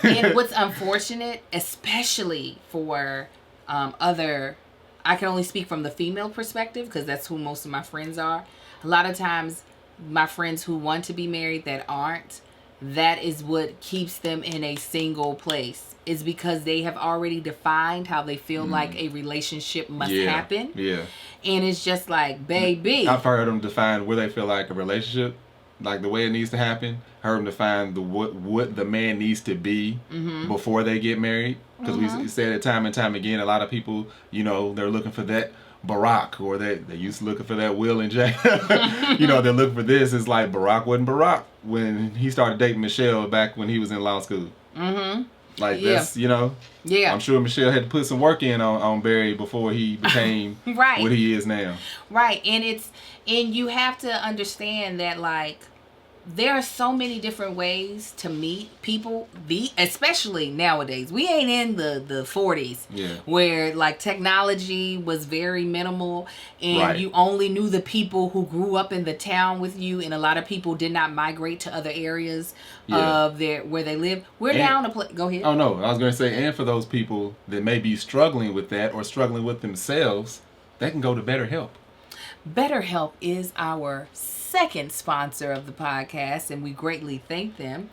And what's unfortunate, especially for other, I can only speak from the female perspective because that's who most of my friends are. A lot of times, my friends who want to be married that aren't, that is what keeps them in a single place. Is because they have already defined how they feel like a relationship must happen. Yeah. And it's just like, baby. I've heard them define where they feel like a relationship, like the way it needs to happen. I heard them define what the man needs to be before they get married. Because we said it time and time again, a lot of people, they're looking for that Barack, or they used to looking for that Will and Jay. They're looking for this. It's like Barack wasn't Barack when he started dating Michelle back when he was in law school. Mm-hmm. Like, that's, yeah. I'm sure Michelle had to put some work in on Barry before he became right. what he is now. Right. And you have to understand that, like, there are so many different ways to meet people, especially nowadays. We ain't in the 40s where, like, technology was very minimal and you only knew the people who grew up in the town with you, and a lot of people did not migrate to other areas of where they live. We're down to play. Go ahead. Oh, no. I was going to say, and for those people that may be struggling with that or struggling with themselves, they can go to BetterHelp. BetterHelp is our second sponsor of the podcast, and we greatly thank them.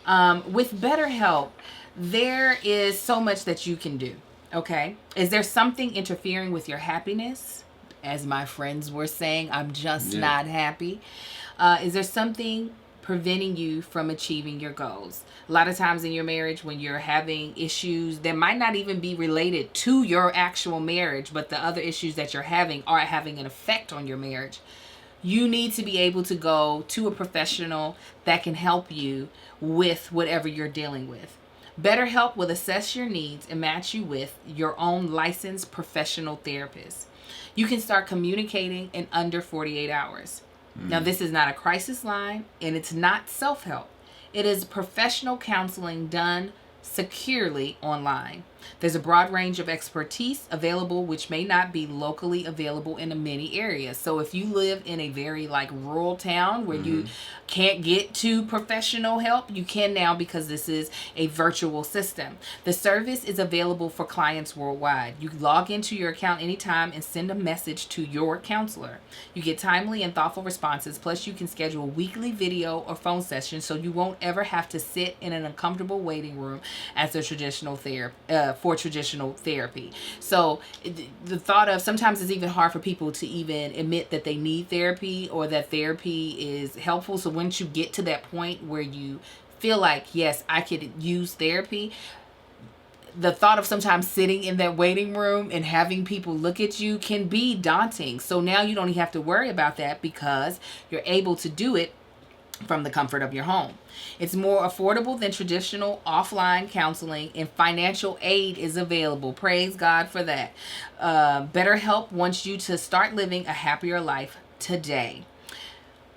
With BetterHelp, there is so much that you can do. Okay? Is there something interfering with your happiness? As my friends were saying, I'm just not happy. Is there something preventing you from achieving your goals? A lot of times in your marriage, when you're having issues that might not even be related to your actual marriage, but the other issues that you're having are having an effect on your marriage, you need to be able to go to a professional that can help you with whatever you're dealing with. BetterHelp will assess your needs and match you with your own licensed professional therapist. You can start communicating in under 48 hours. Now, this is not a crisis line, and it's not self-help. It is professional counseling done securely online. There's a broad range of expertise available, which may not be locally available in many areas. So if you live in a very rural town where you can't get to professional help, you can now, because this is a virtual system. The service is available for clients worldwide. You log into your account anytime and send a message to your counselor. You get timely and thoughtful responses. Plus, you can schedule weekly video or phone sessions, so you won't ever have to sit in an uncomfortable waiting room as a traditional therapy. So the thought of, sometimes it's even hard for people to even admit that they need therapy or that therapy is helpful. So once you get to that point where you feel like, yes, I could use therapy, the thought of sometimes sitting in that waiting room and having people look at you can be daunting. So now you don't even have to worry about that because you're able to do it from the comfort of your home. It's more affordable than traditional offline counseling, and financial aid is available. Praise God for that. BetterHelp wants you to start living a happier life today.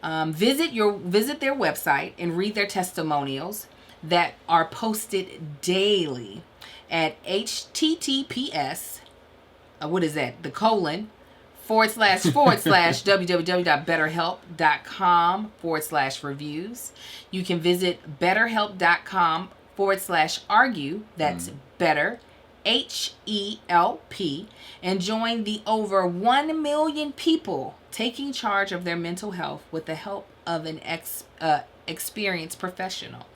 Visit their website and read their testimonials that are posted daily at https www.betterhelp.com/reviews. You can visit betterhelp.com/argue. That's better, HELP, and join the over 1 million people taking charge of their mental health with the help of an experienced professional.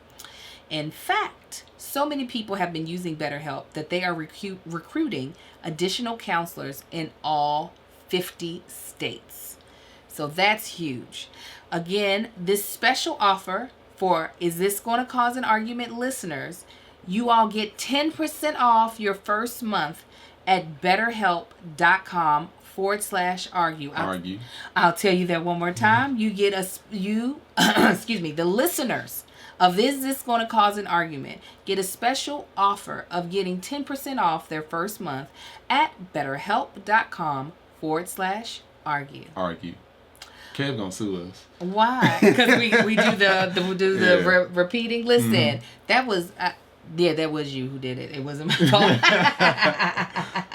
In fact, so many people have been using BetterHelp that they are recruiting additional counselors in all 50 states. So that's huge. Again, this special offer for Is This Going to Cause an Argument listeners, you all get 10% off your first month at betterhelp.com/argue. I'll tell you that one more time. You get the listeners of Is This Going to Cause an Argument get a special offer of getting 10% off their first month at betterhelp.com/argue. Kev gonna sue us. Why? Because we do the repeating. Listen, that was that was you who did it. It wasn't my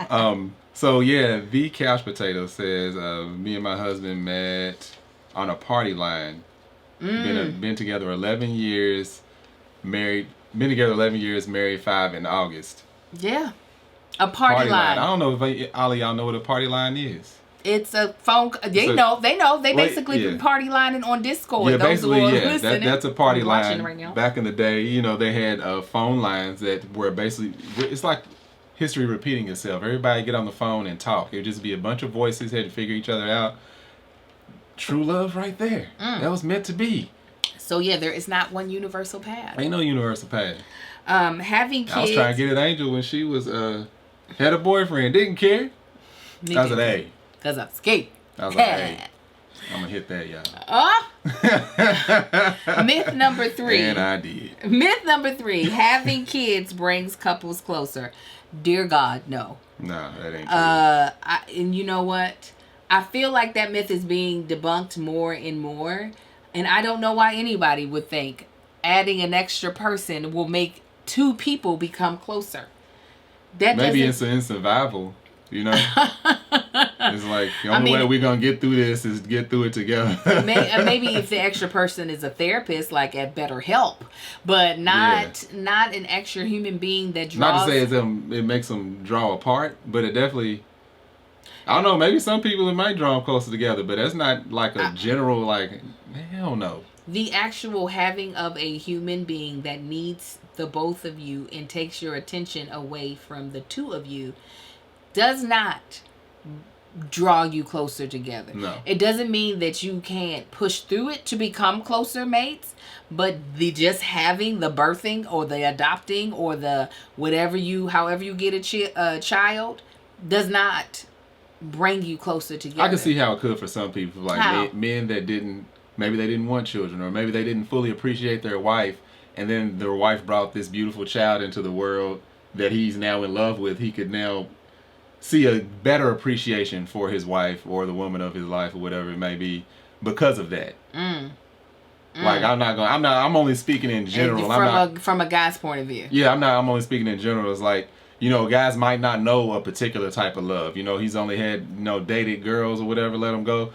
fault. So yeah, the Couch Potato says, me and my husband met on a party line. Been together 11 years, married. Been together 11 years, married 5 in August. Yeah, a party line. I don't know if all of y'all know what a party line is. It's a phone. They know. They basically party lining on Discord. Yeah, those basically, listening, that's a party line. Right now. Back in the day, they had phone lines that were basically, it's like history repeating itself. Everybody get on the phone and talk. It'd just be a bunch of voices, had to figure each other out. True love right there. That was meant to be. So yeah, there is not one universal path. Ain't no universal path. Having kids. I was trying to get at Angel when she was had a boyfriend, didn't care. That was an A. Cause I'm scared. That was an A. I'm gonna hit that, y'all. Myth number 3. And I did. Myth number 3: having kids brings couples closer. Dear God, no. No, that ain't true. And you know what? I feel like that myth is being debunked more and more. And I don't know why anybody would think adding an extra person will make 2 people become closer. Maybe it's in survival, It's like, the only way we're going to get through this is get through it together. Maybe if the extra person is a therapist, like at BetterHelp, but not an extra human being that draws. Not to say it makes them draw apart, but it definitely... I don't know. Maybe some people, it might draw them closer together, but that's not like a general, like, hell no. The actual having of a human being that needs the both of you and takes your attention away from the two of you does not draw you closer together. No. It doesn't mean that you can't push through it to become closer mates, but the just having the birthing or the adopting or the however you get a child does not bring you closer together. I can see how it could for some people, like men that maybe they didn't want children, or maybe they didn't fully appreciate their wife, and then their wife brought this beautiful child into the world that he's now in love with. He could now see a better appreciation for his wife or the woman of his life or whatever it may be because of that. Like I'm only speaking in general. From a guy's point of view. Yeah, I'm only speaking in general. It's like, guys might not know a particular type of love. He's only had, dated girls or whatever, let him go.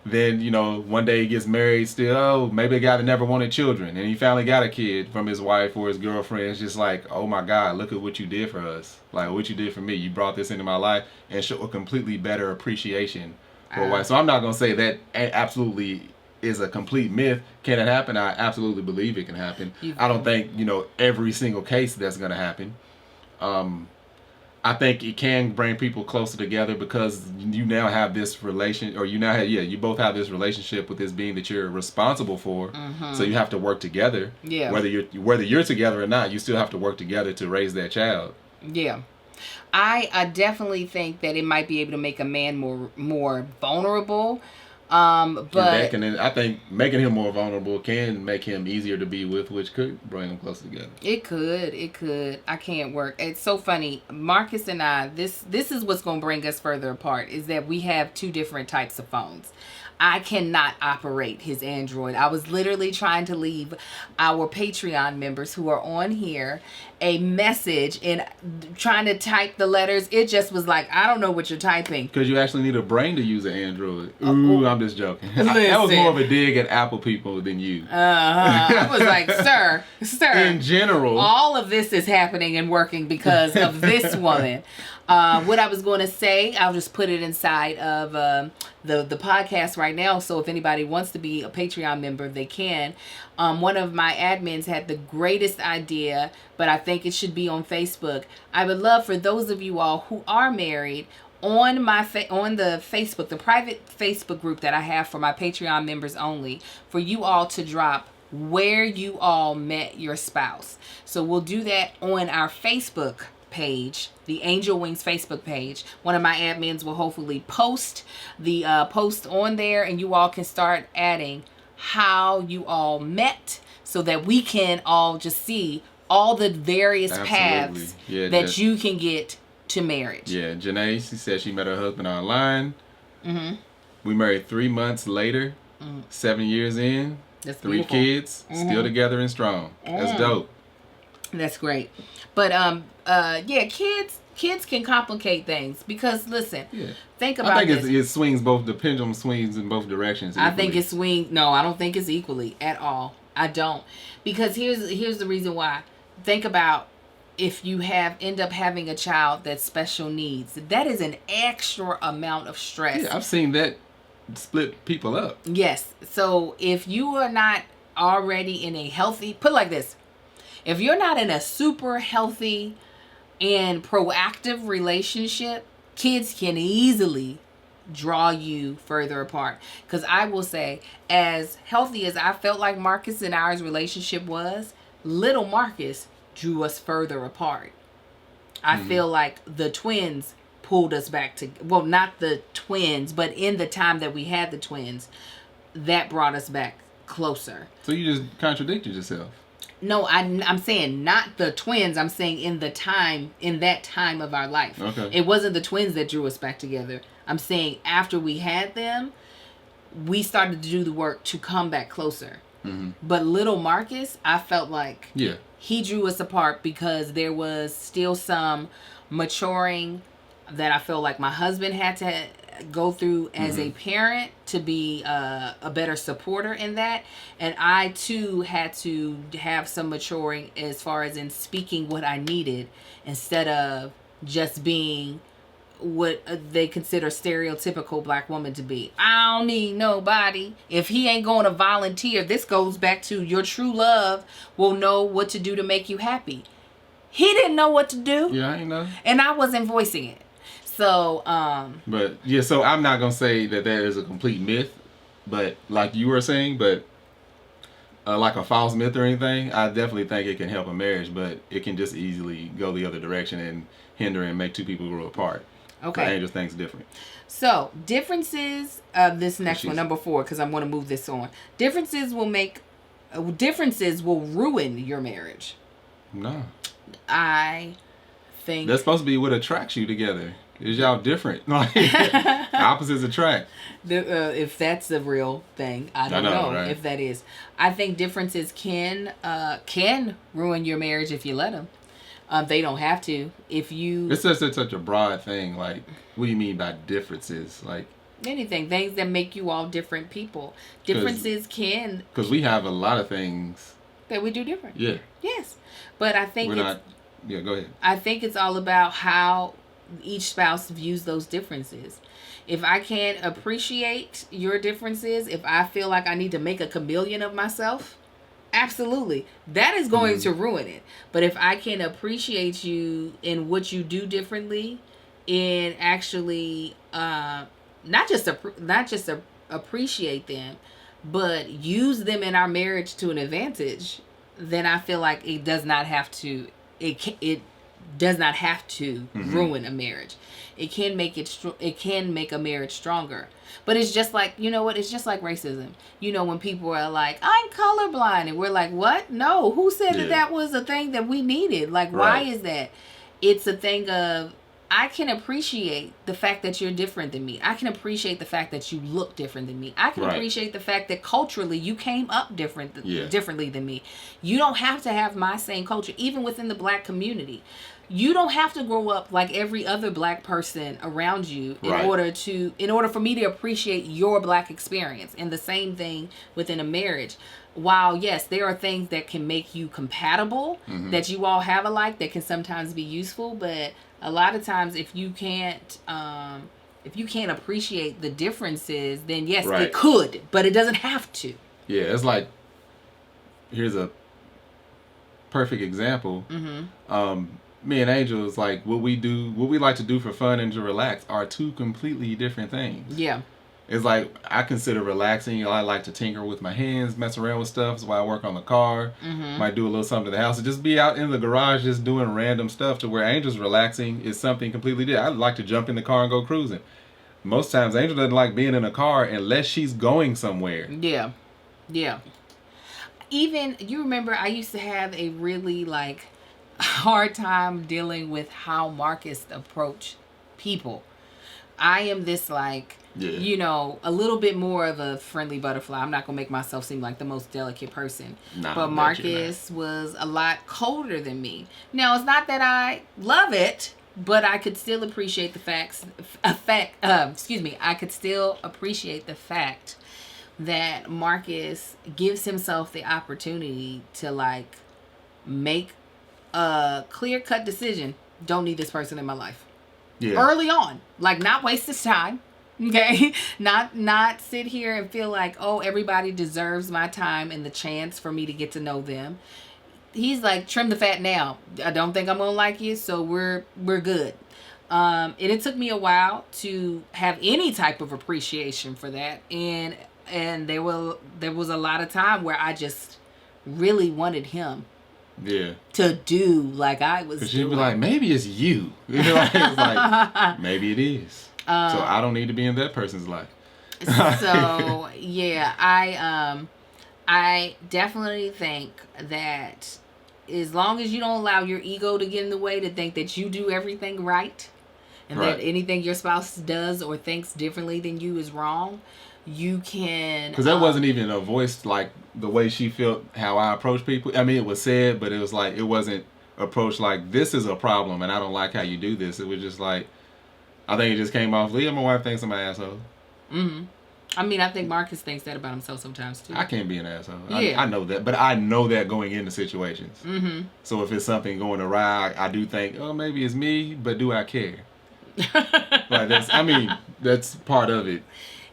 Then, one day he gets married still. Maybe a guy that never wanted children, and he finally got a kid from his wife or his girlfriend. It's just like, oh my God, look at what you did for us. Like, what you did for me. You brought this into my life and show a completely better appreciation for a wife. So I'm not going to say that absolutely is a complete myth. Can it happen? I absolutely believe it can happen. I don't think, every single case that's going to happen. I think it can bring people closer together because you now have this relation, or you both have this relationship with this being that you're responsible for. So you have to work together. Yeah. Whether you're together or not, you still have to work together to raise that child. Yeah. I definitely think that it might be able to make a man more vulnerable. But I think making him more vulnerable can make him easier to be with, which could bring them closer together. It could. I can't work. It's so funny. Marcus and I, this is what's going to bring us further apart, is that we have two different types of phones. I cannot operate his Android. I was literally trying to leave our Patreon members who are on here a message and trying to type the letters. It just was like, I don't know what you're typing. Because you actually need a brain to use an Android. Ooh, I'm just joking. That was more of a dig at Apple people than you. I was like, sir. In general. All of this is happening and working because of this woman. What I was going to say, I'll just put it inside of the podcast right now. So if anybody wants to be a Patreon member, they can. One of my admins had the greatest idea, but I think it should be on Facebook. I would love for those of you all who are married on the Facebook, the private Facebook group that I have for my Patreon members only, for you all to drop where you all met your spouse. So we'll do that on our Facebook page, the Angel Wings Facebook page. One of my admins will hopefully post the post on there, and you all can start adding how you all met so that we can all just see all the various paths that you can get to marriage. Yeah, Janae, she said she met her husband online. We married 3 months later, 7 years in, that's 3 beautiful. kids, still together and strong. That's dope. That's great. But kids can complicate things because listen, think about this. It swings the pendulum swings in both directions. Equally. I think it swings. No, I don't think it's equally at all. I don't, because here's the reason why. Think about if you end up having a child that's special needs. That is an extra amount of stress. Yeah, I've seen that split people up. Yes. So if you are not already in a healthy, put it like this. If you're not in a super healthy and proactive relationship, kids can easily draw you further apart. Because I will say, as healthy as I felt like Marcus and ours relationship was, little Marcus drew us further apart. I feel like the twins pulled us back to, well, not the twins, but in the time that we had the twins, that brought us back closer. So you just contradicted yourself. No, I'm saying not the twins. I'm saying in that time of our life. Okay. It wasn't the twins that drew us back together. I'm saying after we had them, we started to do the work to come back closer. But little Marcus, I felt like he drew us apart because there was still some maturing that I felt like my husband had to go through as a parent to be a better supporter in that, and I too had to have some maturing as far as in speaking what I needed instead of just being what they consider stereotypical black woman to be. I don't need nobody. If he ain't going to volunteer, this goes back to your true love will know what to do to make you happy. He didn't know what to do. Yeah, I ain't know. And I wasn't voicing it. So, But, yeah, so I'm not going to say that is a complete myth, but like you were saying, but like a false myth or anything, I definitely think it can help a marriage, but it can just easily go the other direction and hinder and make two people grow apart. Okay. But Angel thinks different. So, differences, this next one, number 4, because I'm going to move this on. Differences will ruin your marriage. No. I think... That's supposed to be what attracts you together. Is y'all different? Like, opposites attract. If that's a real thing, I don't know right? If that is. I think differences can ruin your marriage if you let them. They don't have to. If you... It's just such a broad thing. Like, what do you mean by differences? Like... Anything. Things that make you all different people. Differences can... Because we have a lot of things... That we do different. Yeah. Yes. But I think Yeah, go ahead. I think it's all about how each spouse views those differences. If I can't appreciate your differences, if I feel like I need to make a chameleon of myself, absolutely, that is going to ruin it. But if I can appreciate you in what you do differently, and actually not just appreciate them, but use them in our marriage to an advantage, then I feel like it does not have to. It does not have to ruin a marriage. It can make it can make a marriage stronger. But it's just like, you know what? It's just like racism. You know, when people are like, I'm colorblind, and we're like, what? No, who said that was a thing that we needed? Like, why is that? It's a thing of, I can appreciate the fact that you're different than me. I can appreciate the fact that you look different than me. I can appreciate the fact that culturally you came up differently than me. You don't have to have my same culture, even within the black community. You don't have to grow up like every other black person around you in order for me to appreciate your black experience. And the same thing within a marriage. While yes, there are things that can make you compatible, that you all have alike, that can sometimes be useful, but a lot of times if you can't appreciate the differences, then yes, it could, but it doesn't have to. Yeah, it's like, here's a perfect example. Me and Angel is like, what we like to do for fun and to relax are two completely different things. Yeah. It's like, I consider relaxing, I like to tinker with my hands, mess around with stuff. That's why I work on the car. Might do a little something to the house. Just be out in the garage just doing random stuff, to where Angel's relaxing is something completely different. I'd like to jump in the car and go cruising. Most times, Angel doesn't like being in a car unless she's going somewhere. Yeah. Yeah. Even, you remember, I used to have a really, hard time dealing with how Marcus approached people. I am this a little bit more of a friendly butterfly. I'm not gonna make myself seem like the most delicate person. But Marcus was a lot colder than me. Now, it's not that I love it, but I could still appreciate I could still appreciate the fact that Marcus gives himself the opportunity to make a clear-cut decision. Don't need this person in my life. Yeah. Early on. Not waste his time. Okay? Not sit here and feel like, oh, everybody deserves my time and the chance for me to get to know them. He's like, trim the fat now. I don't think I'm gonna like you, so we're good. And it took me a while to have any type of appreciation for that. And there was a lot of time where I just really wanted him. Yeah. To do like I was doing. Because you'd be like, maybe it's you. It's like, maybe it is. So I don't need to be in that person's life. So, yeah, I definitely think that as long as you don't allow your ego to get in the way, to think that you do everything right, and that anything your spouse does or thinks differently than you is wrong, you can... Because that wasn't even a voice like the way she felt how I approach people. I mean, it was said, but it was like, it wasn't approached like, this is a problem and I don't like how you do this. It was just like, I think it just came off, Leah, my wife thinks I'm an asshole. I mean, I think Marcus thinks that about himself sometimes too. I can't be an asshole. Yeah. I know that, but I know that going into situations. So if it's something going awry, I do think, oh, maybe it's me, but do I care? Like that's part of it.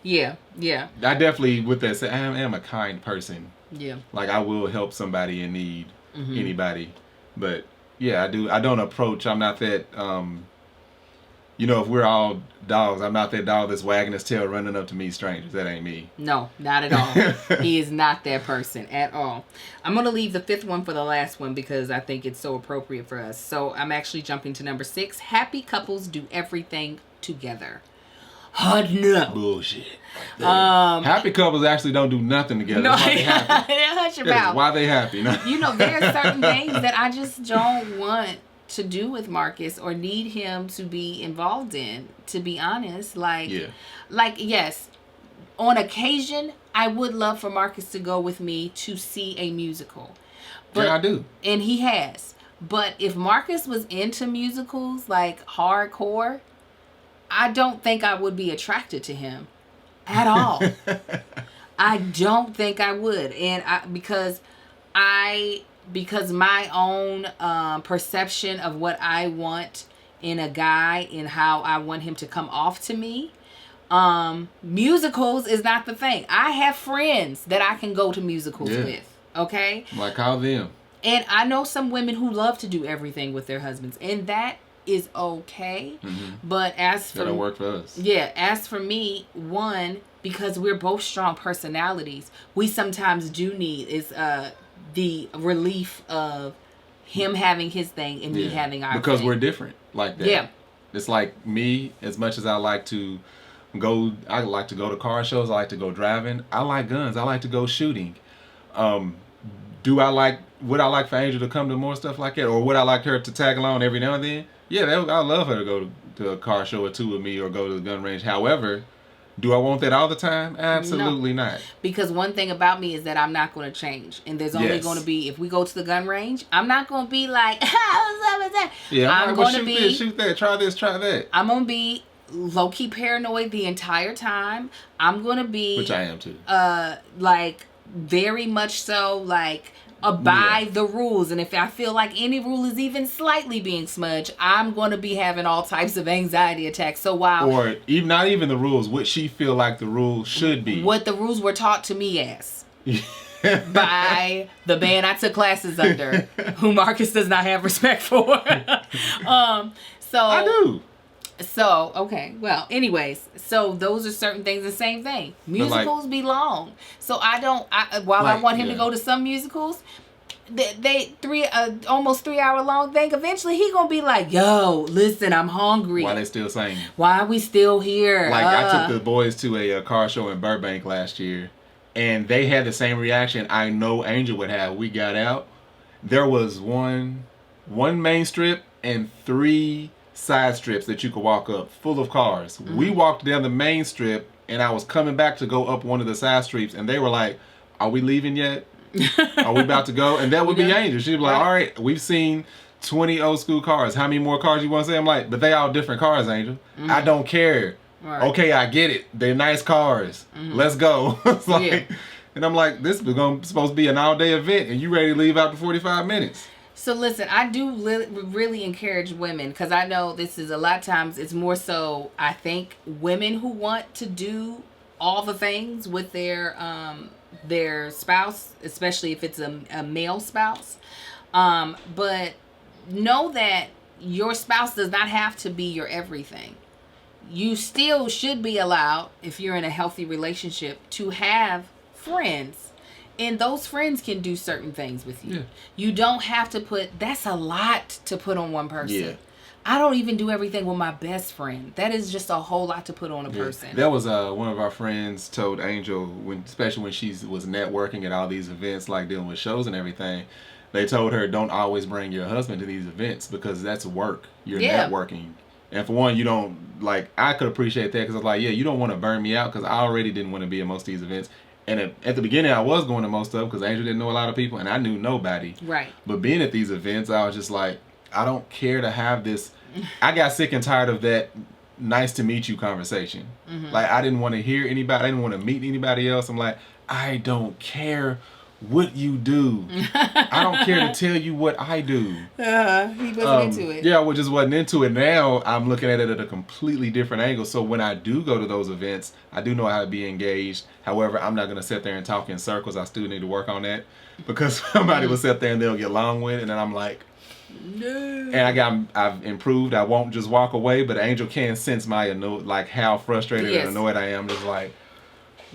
Yeah, yeah. I definitely, with that said, I am a kind person. Yeah. Like, I will help somebody in need, anybody. But yeah, I don't approach. I'm not that. If we're all dogs, I'm not that dog that's wagging his tail running up to meet strangers. That ain't me. No, not at all. He is not that person at all. I'm going to leave the fifth one for the last one because I think it's so appropriate for us. So I'm actually jumping to number 6. Happy couples do everything together. No. Bullshit. Happy couples actually don't do nothing together. No, That's why they happy. hush your mouth. Why they happy? No. There are certain things that I just don't want to do with Marcus or need him to be involved in, to be honest. Yes, on occasion I would love for Marcus to go with me to see a musical. But, yeah, I do. And he has. But if Marcus was into musicals, like hardcore, I don't think I would be attracted to him at all. I don't think I would. And because my own perception of what I want in a guy and how I want him to come off to me, musicals is not the thing. I have friends that I can go to musicals with. Okay? Like how them. And I know some women who love to do everything with their husbands, and that is okay. But that'll work for us. Yeah, as for me, one, because we're both strong personalities, we sometimes do need the relief of him having his thing and me having our because thing. We're different like that. Yeah. It's like me, as much as I like to go to car shows, I like to go driving, I like guns, I like to go shooting. Would I like for Angel to come to more stuff like that? Or would I like her to tag along every now and then? Yeah, I'd love her to go to a car show or two with me or go to the gun range. However, do I want that all the time? Absolutely not. Because one thing about me is that I'm not going to change. And there's only going to be, if we go to the gun range, I'm not going to be like, what's up with that? Yeah, I'm going to be, shoot that, try this, try that. I'm going to be low-key paranoid the entire time. I'm going to be... Which I am too. Very much so, abide the rules. And if I feel like any rule is even slightly being smudged, I'm going to be having all types of anxiety attacks. So while... Or even not even the rules, what she feel like the rules should be. What the rules were taught to me as. By the man I took classes under, who Marcus does not have respect for. I do. So, okay. Well, anyways, so those are certain things. The same thing. Musicals be long. So I want him to go to some musicals, they almost 3 hour long thing. Eventually he gonna be like, yo, listen, I'm hungry. Why they still singing? Why are we still here? I took the boys to a car show in Burbank last year, and they had the same reaction I know Angel would have. We got out. There was one main strip and 3 side strips that you could walk up, full of cars. We walked down the main strip, and I was coming back to go up one of the side streets, and they were like, are we leaving yet? Are we about to go? And that would be Angel. She'd be like, all right, we've seen 20 old school cars. How many more cars you want to see? I'm like, but they all different cars, Angel. I don't care. Right. Okay, I get it. They're nice cars. Let's go. And I'm like, this is supposed to be an all-day event, and you ready to leave after 45 minutes. So listen, I do really encourage women, because I know this is a lot of times, it's more so, I think, women who want to do all the things with their spouse, especially if it's a male spouse. But know that your spouse does not have to be your everything. You still should be allowed, if you're in a healthy relationship, to have friends. And those friends can do certain things with you. Yeah. You don't have to that's a lot to put on one person. Yeah. I don't even do everything with my best friend. That is just a whole lot to put on a person. That was one of our friends told Angel, especially when she was networking at all these events, like dealing with shows and everything, they told her, don't always bring your husband to these events because that's work. You're networking. And for one, you don't, I could appreciate that because I was like, you don't want to burn me out because I already didn't want to be at most of these events. And at the beginning, I was going to most of them because Angel didn't know a lot of people and I knew nobody. Right. But being at these events, I was just like, I don't care to have this. I got sick and tired of that nice to meet you conversation. I didn't want to hear anybody. I didn't want to meet anybody else. I'm like, I don't care what you do. I don't care to tell you what I do. He wasn't into it. Yeah, I just wasn't into it. Now I'm looking at it at a completely different angle. So when I do go to those events, I do know how to be engaged. However, I'm not going to sit there and talk in circles. I still need to work on that. Because somebody will sit there and they'll get long with it. And then I'm like, no. And I've improved. I won't just walk away. But Angel can sense my like how frustrated and annoyed I am. Just like,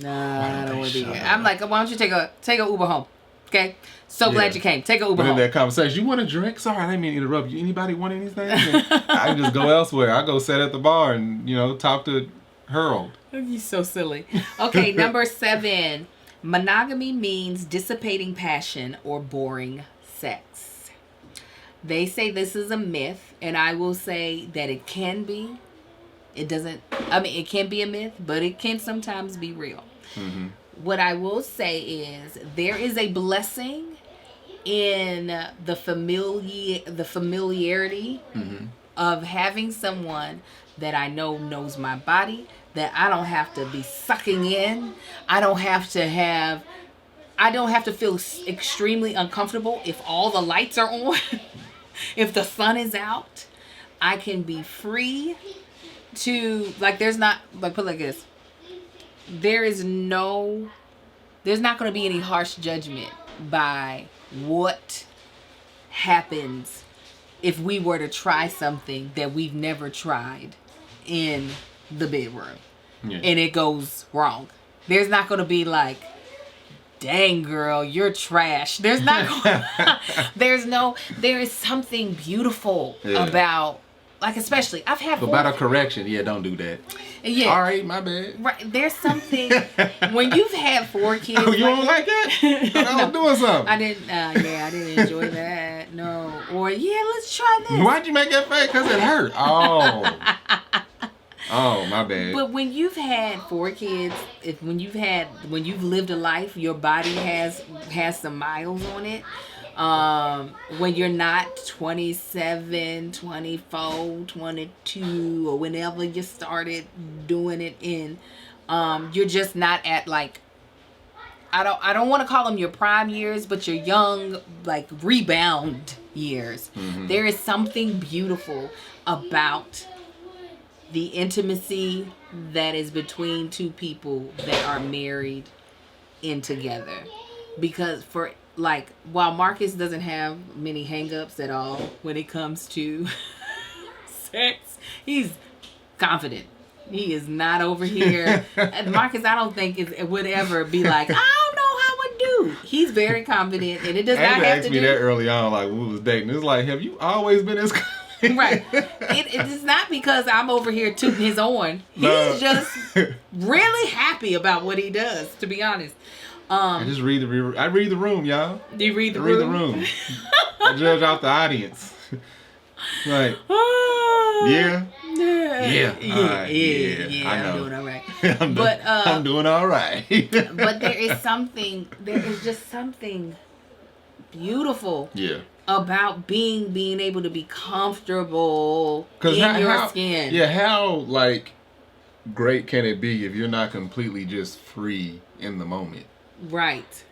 nah, I don't want to be here. I'm like, why don't you take a Uber home? Okay? So glad you came. Take a Uber but home. in that conversation, you want a drink? Sorry, I didn't mean to interrupt you. Anybody want anything? I can just go elsewhere. I go sit at the bar and, talk to Harold. You're so silly. Okay, number 7. Monogamy means dissipating passion or boring sex. They say this is a myth, and I will say that it can be. It can be a myth, but it can sometimes be real. Mm-hmm. What I will say is there is a blessing in the familiarity of having someone that I know knows my body, that I don't have to be sucking in. I don't have to feel extremely uncomfortable if all the lights are on, if the sun is out. I can be free to, put it like this. There's not going to be any harsh judgment by what happens if we were to try something that we've never tried in the bedroom and it goes wrong. There's not going to be like, dang girl, you're trash. There's not there is something beautiful about, especially I've had about a correction. Don't do that. Yeah. All right, my bad. Right. There's something when you've had 4 kids. Oh, you don't like that? I was doing something. I didn't enjoy that. No. Or let's try this. Why'd you make that face? Because it hurt. Oh. Oh, my bad. But when you've had 4 kids, when you've lived a life, your body has some miles on it. When you're not 27, 24, 22, or whenever you started doing it you're just not at I don't want to call them your prime years, but your young, rebound years. Mm-hmm. There is something beautiful about the intimacy that is between 2 people that are married in together. Because while Marcus doesn't have many hang-ups at all when it comes to sex, he's confident. He is not over here. Marcus, I don't think would ever be like, I don't know how I do. He's very confident, and it does not have to do. Asked me that early on, when we was dating. It's like, have you always been as right. It's not because I'm over here tooting his horn. He's just really happy about what he does, to be honest. I just read the room, y'all. You read the room? Read the room. I judge out the audience. Yeah. I know. I'm doing all right. I'm doing all right. But there is just something beautiful. Yeah. About being able to be comfortable in your skin. Yeah, how great can it be if you're not completely just free in the moment? Right.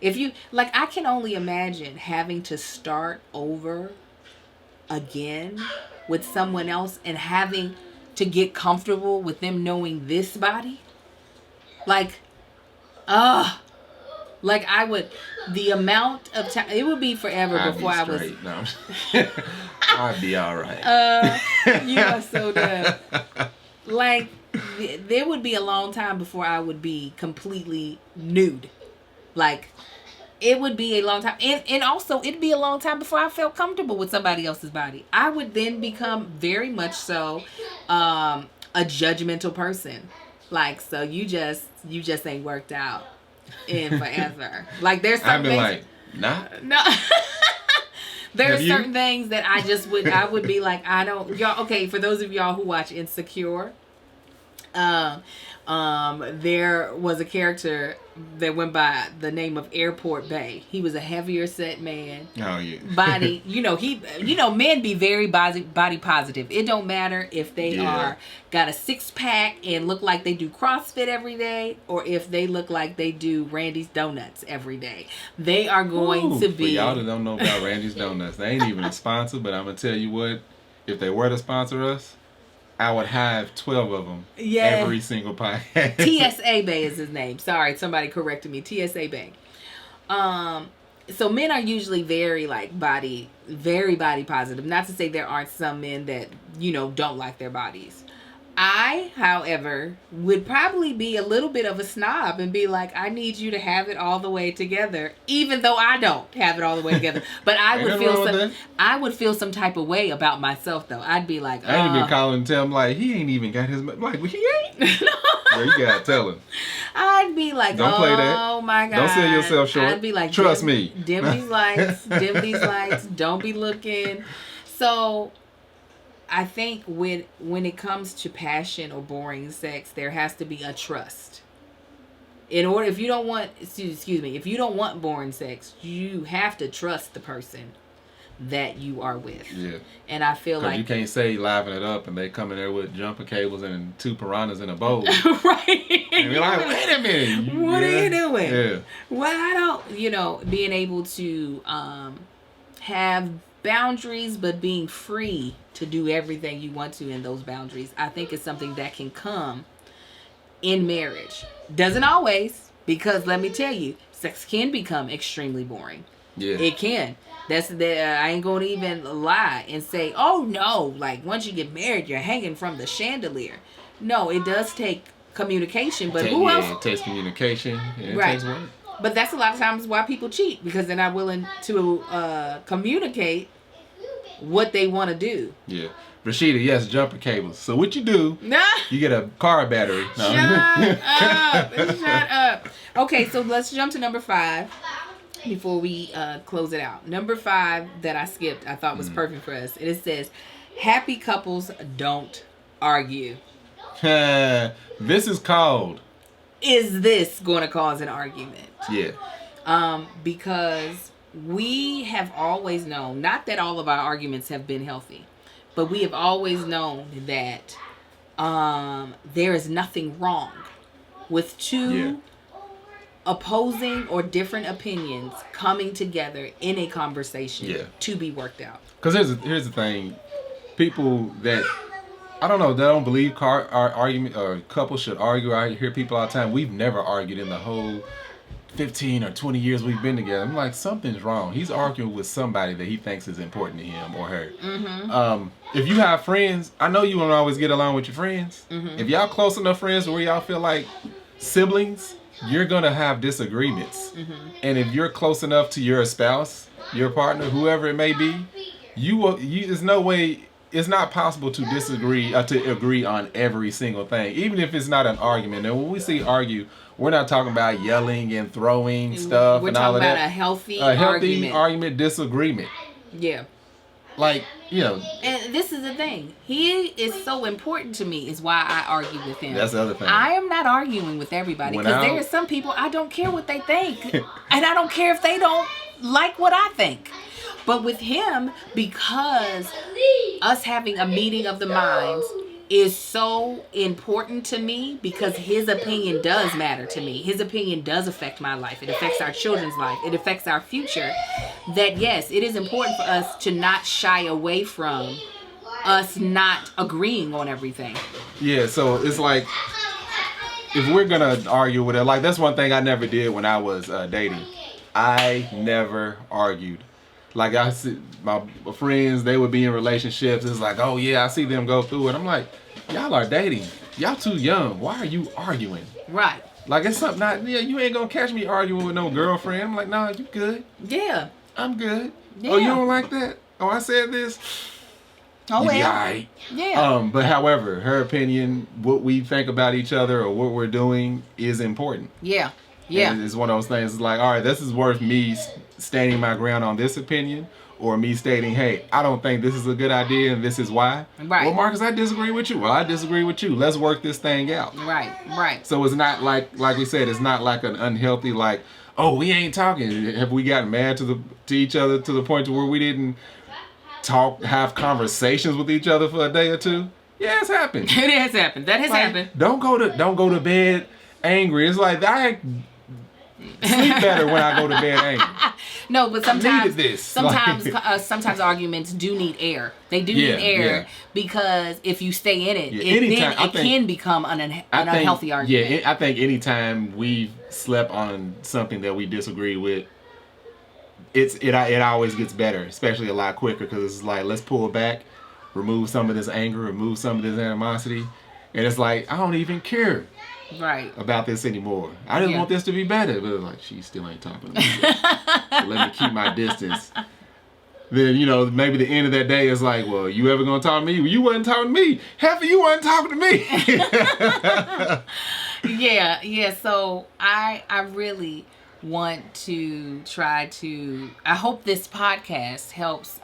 If you I can only imagine having to start over again with someone else and having to get comfortable with them knowing this body. The amount of time, it would be forever before I was. No. I'd be all right. You are so dumb. There would be a long time before I would be completely nude. It would be a long time. And also, it'd be a long time before I felt comfortable with somebody else's body. I would then become very much so a judgmental person. So you just ain't worked out in forever. There's certain things. Nah. No. There's certain things that I would be I don't, y'all, okay, for those of y'all who watch Insecure, There was a character that went by the name of Airport Bay. He was a heavier set man. Oh yeah. Body, men be very body positive. It don't matter if they are got a 6-pack and look like they do CrossFit every day, or if they look like they do Randy's Donuts every day. They are going to be. For y'all that don't know about Randy's Donuts, they ain't even a sponsor, but I'm gonna tell you what, if they were to sponsor us, I would have 12 of them every single podcast. TSA Bay is his name. Sorry, somebody corrected me. TSA Bay. So men are usually very body positive. Not to say there aren't some men that, don't like their bodies. I, however, would probably be a little bit of a snob and be like, I need you to have it all the way together, even though I don't have it all the way together. But I would feel some type of way about myself, though. I'd be like, I ain't even calling him he ain't even got his like he ain't. Well, you gotta tell him. I'd be like, don't play that. Oh my God. Don't sell yourself short. I'd be like, trust me. Dim these lights. Dim these lights. Don't be looking. So I think when it comes to passion or boring sex, there has to be a trust. If you don't want boring sex, you have to trust the person that you are with. Yeah. And I feel like you can't say liven it up and they come in there with jumper cables and 2 piranhas in a bowl. Right. And you're like, wait a minute. What are you doing? Yeah. Well, I don't, being able to have boundaries, but being free to do everything you want to in those boundaries, I think is something that can come in marriage. Doesn't always, because let me tell you, sex can become extremely boring. Yeah. It can. I ain't gonna even lie and say, oh no, once you get married, you're hanging from the chandelier. No, it does take communication, but who else? It takes communication. It takes work. But that's a lot of times why people cheat, because they're not willing to communicate what they want to do. Yeah. Reseda, yes, jumper cables. So what you do, you get a car battery. No. Shut up. Okay, so let's jump to number 5 before we close it out. Number 5 that I skipped, I thought was perfect for us. And it says, happy couples don't argue. This is called. Is this going to cause an argument? Yeah. Because we have always known, not that all of our arguments have been healthy, but we have always known that there is nothing wrong with two opposing or different opinions coming together in a conversation to be worked out. Because here's the thing. People that, I don't know, they don't believe argument or couples should argue. I hear people all the time, we've never argued in the whole 15 or 20 years we've been together. I'm like, something's wrong. He's arguing with somebody that he thinks is important to him or her. Mm-hmm. If you have friends, I know you won't always get along with your friends. Mm-hmm. If y'all close enough friends where y'all feel like siblings, you're going to have disagreements. Mm-hmm. And if you're close enough to your spouse, your partner, whoever it may be, there's no way, it's not possible to disagree or to agree on every single thing, even if it's not an argument. And when we say argue, we're not talking about yelling and throwing stuff and all of that. We're talking about a healthy argument, disagreement. Yeah. And this is the thing. He is so important to me is why I argue with him. That's the other thing. I am not arguing with everybody because there are some people I don't care what they think. And I don't care if they don't like what I think. But with him, because us having a meeting of the minds is so important to me, because his opinion does matter to me. His opinion does affect my life. It affects our children's life. It affects our future. That yes, it is important for us to not shy away from us not agreeing on everything. Yeah, so it's like, if we're going to argue with it, like that's one thing I never did when I was dating. I never argued. Like I see my friends, they would be in relationships. It's like, oh yeah, I see them go through it. I'm like, y'all are dating. Y'all too young. Why are you arguing? Right. Like it's something you ain't gonna catch me arguing with no girlfriend. I'm like, nah, you good. Yeah. I'm good. Yeah. Oh, you don't like that? Oh, I said this. Oh well. Right. Yeah. But however, her opinion, what we think about each other or what we're doing is important. Yeah. Yeah. And it's one of those things. It's like, all right, this is worth me standing my ground on this opinion, or me stating, hey, I don't think this is a good idea and this is why. Right. Well, Marcus, I disagree with you. Well, I disagree with you. Let's work this thing out. Right. So it's not like we said, it's not like an unhealthy, like, oh, we ain't talking. Have we gotten mad to each other to the point to where we didn't have conversations with each other for a day or two? Yeah, it's happened. It has happened. That has happened. Don't go to bed angry. It's like I sleep better when I go to bed angry. No, but sometimes arguments do need air. They do need air because if you stay in it, it can become an unhealthy argument. Yeah, I think anytime we've slept on something that we disagree with, it always gets better, especially a lot quicker, because it's like, let's pull back, remove some of this anger, remove some of this animosity, and it's like, I don't even care about this anymore. I just want this to be better. But it's like, she still ain't talking to me yet. So let me keep my distance. Then, you know, maybe the end of that day is like, well, you ever gonna talk to me? Well, you wasn't talking to me. Half of you wasn't talking to me. Yeah. So I really want to try to, I hope this podcast helps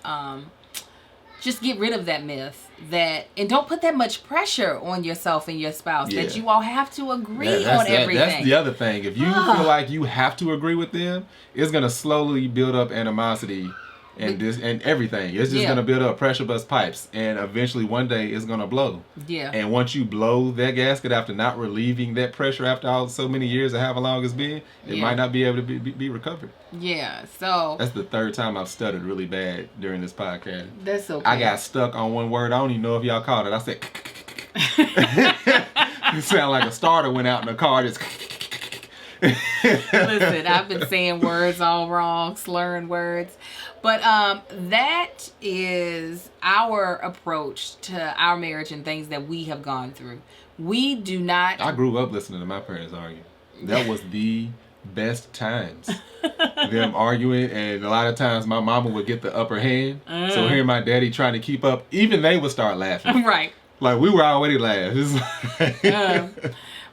just get rid of that myth and don't put that much pressure on yourself and your spouse that you all have to agree on everything. That's the other thing. If you feel like you have to agree with them, it's going to slowly build up animosity and everything. It's just going to build up pressure bust pipes, and eventually one day it's going to blow. Yeah. And once you blow that gasket after not relieving that pressure after so many years of however long it's been, it might not be able to be recovered. Yeah. So that's the third time I've stuttered really bad during this podcast. That's okay. I got stuck on one word. I don't even know if y'all caught it. I said you sound like a starter went out in the car. Just Listen, I've been saying words all wrong, slurring words. But that is our approach to our marriage and things that we have gone through. We do not... I grew up listening to my parents argue. That was the best times. Them arguing, and a lot of times my mama would get the upper hand. So hearing my daddy trying to keep up, even they would start laughing. Right. Like, we were already laughing.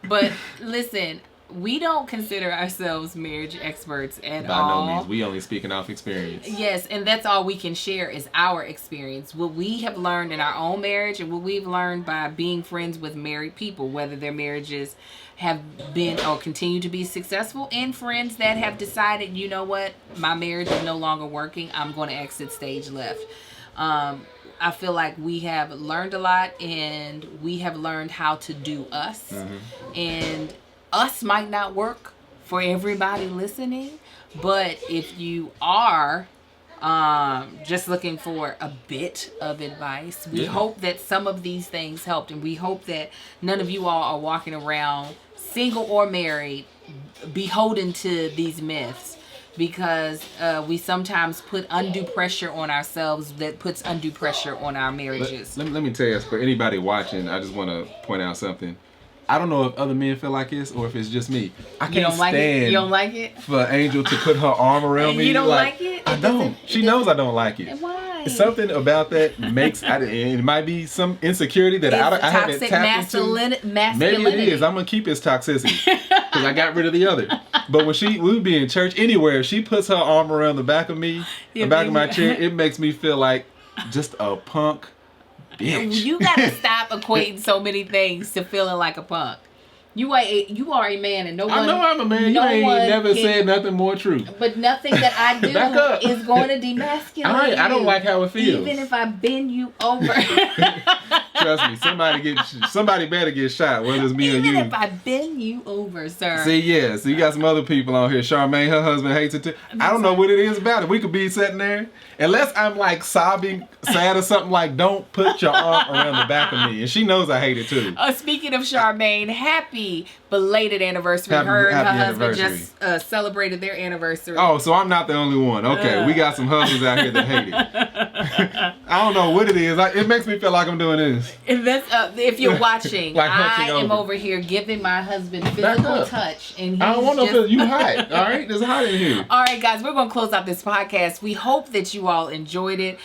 But listen... We don't consider ourselves marriage experts at all. By no means. We only speaking off experience. Yes, and that's all we can share is our experience. What we have learned in our own marriage and what we've learned by being friends with married people, whether their marriages have been or continue to be successful, and friends that have decided, you know what, my marriage is no longer working, I'm going to exit stage left. I feel like we have learned a lot, and we have learned how to do us. And us might not work for everybody listening, but if you are just looking for a bit of advice, we hope that some of these things helped, and we hope that none of you all are walking around, single or married, beholden to these myths, because we sometimes put undue pressure on ourselves that puts undue pressure on our marriages. Let me tell you, for anybody watching, I just want to point out something. I don't know if other men feel like this or if it's just me. I can't stand you don't like it? For Angel to put her arm around me. You don't like it? I don't. She knows I don't like it. Why? It's something about that makes... it might be some insecurity that I haven't tapped into. Maybe it is. I'm going to keep his toxicity because I got rid of the other. But when we be in church anywhere, if she puts her arm around the back of me, the back of my chair, it makes me feel like just a punk. Bitch. You gotta stop equating so many things to feeling like a punk. You are a man, and no one. I know I'm a man. You ain't never said nothing more true. But nothing that I do is going to demasculate I don't like how it feels. Even if I bend you over. Trust me, somebody better get shot, whether it's me or you. Even if I bend you over, sir. See, so you got some other people on here. Charmaine, her husband hates it too. I don't know what it is about it. We could be sitting there, unless I'm like sobbing, sad or something, like, don't put your arm around the back of me. And she knows I hate it too. Speaking of Charmaine, happy belated anniversary. Her and her husband just celebrated their anniversary. Oh, so I'm not the only one. Okay, we got some husbands out here that hate it. I don't know what it is. It makes me feel like I'm doing this. If you're watching, like I am over here giving my husband physical touch, and he's I don't want no physical. You hot? All right, it's hot in here. All right, guys, we're gonna close out this podcast. We hope that you all enjoyed it.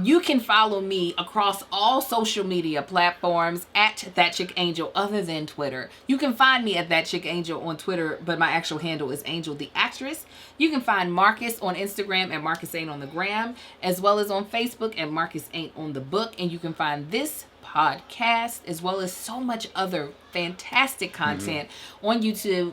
You can follow me across all social media platforms at ThatChickAngel, other than Twitter. You can find me at ThatChickAngel on Twitter, but my actual handle is Angel the Actress. You can find Marcus on Instagram at Marcus Ain't on the Gram, as well as on Facebook at Marcus Ain't on the Book. And you can find this podcast as well as so much other fantastic content on YouTube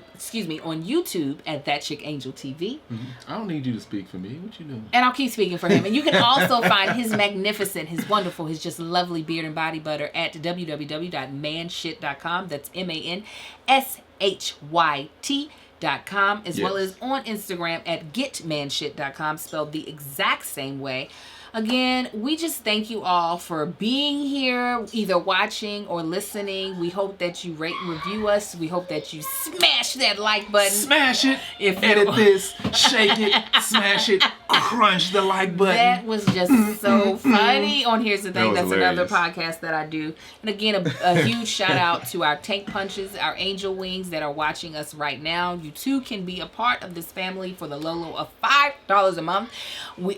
at ThatChickAngel TV. I don't need you to speak for me. What you doing? And I'll keep speaking for him. And you can also find his magnificent, his wonderful, his just lovely beard and body butter at www.manshit.com. That's MANSHYT.com, as well as on Instagram at getmanshit.com, spelled the exact same way. Again, we just thank you all for being here, either watching or listening. We hope that you rate and review us. We hope that you smash that like button. Smash it. Edit this. Shake it. Smash it. Crunch the like button. That was just so funny. On Here's the Thing. That's hilarious. Another podcast that I do. And again, a huge shout out to our tank punches, our angel wings that are watching us right now. You too can be a part of this family for the low low of $5 a month.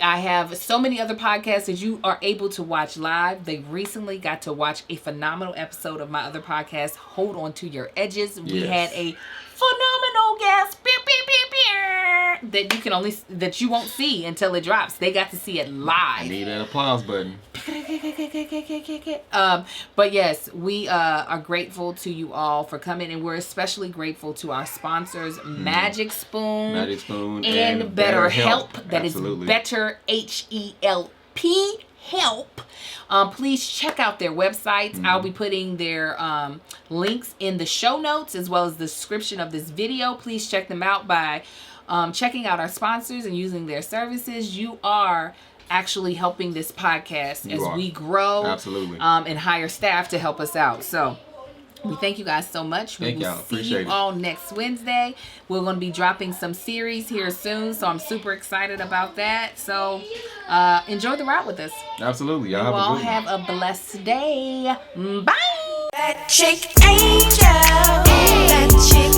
I have so many other podcasts that you are able to watch live. They recently got to watch a phenomenal episode of my other podcast, Hold On to Your Edges. We had a phenomenal guest that you won't see until it drops. They got to see it live. I need that applause button. But yes, we are grateful to you all for coming, and we're especially grateful to our sponsors, Magic Spoon, and BetterHelp. That Absolutely. Is Better HELP help. Please check out their websites. I'll be putting their links in the show notes as well as the description of this video. Please check them out by checking out our sponsors and using their services. You are actually helping this podcast as we grow. Absolutely. And hire staff to help us out. So we thank you guys so much. We will see you all next Wednesday. We're going to be dropping some series here soon, so I'm super excited about that. So enjoy the ride with us. Absolutely. You all have a blessed day. Bye. That chick angel. That chick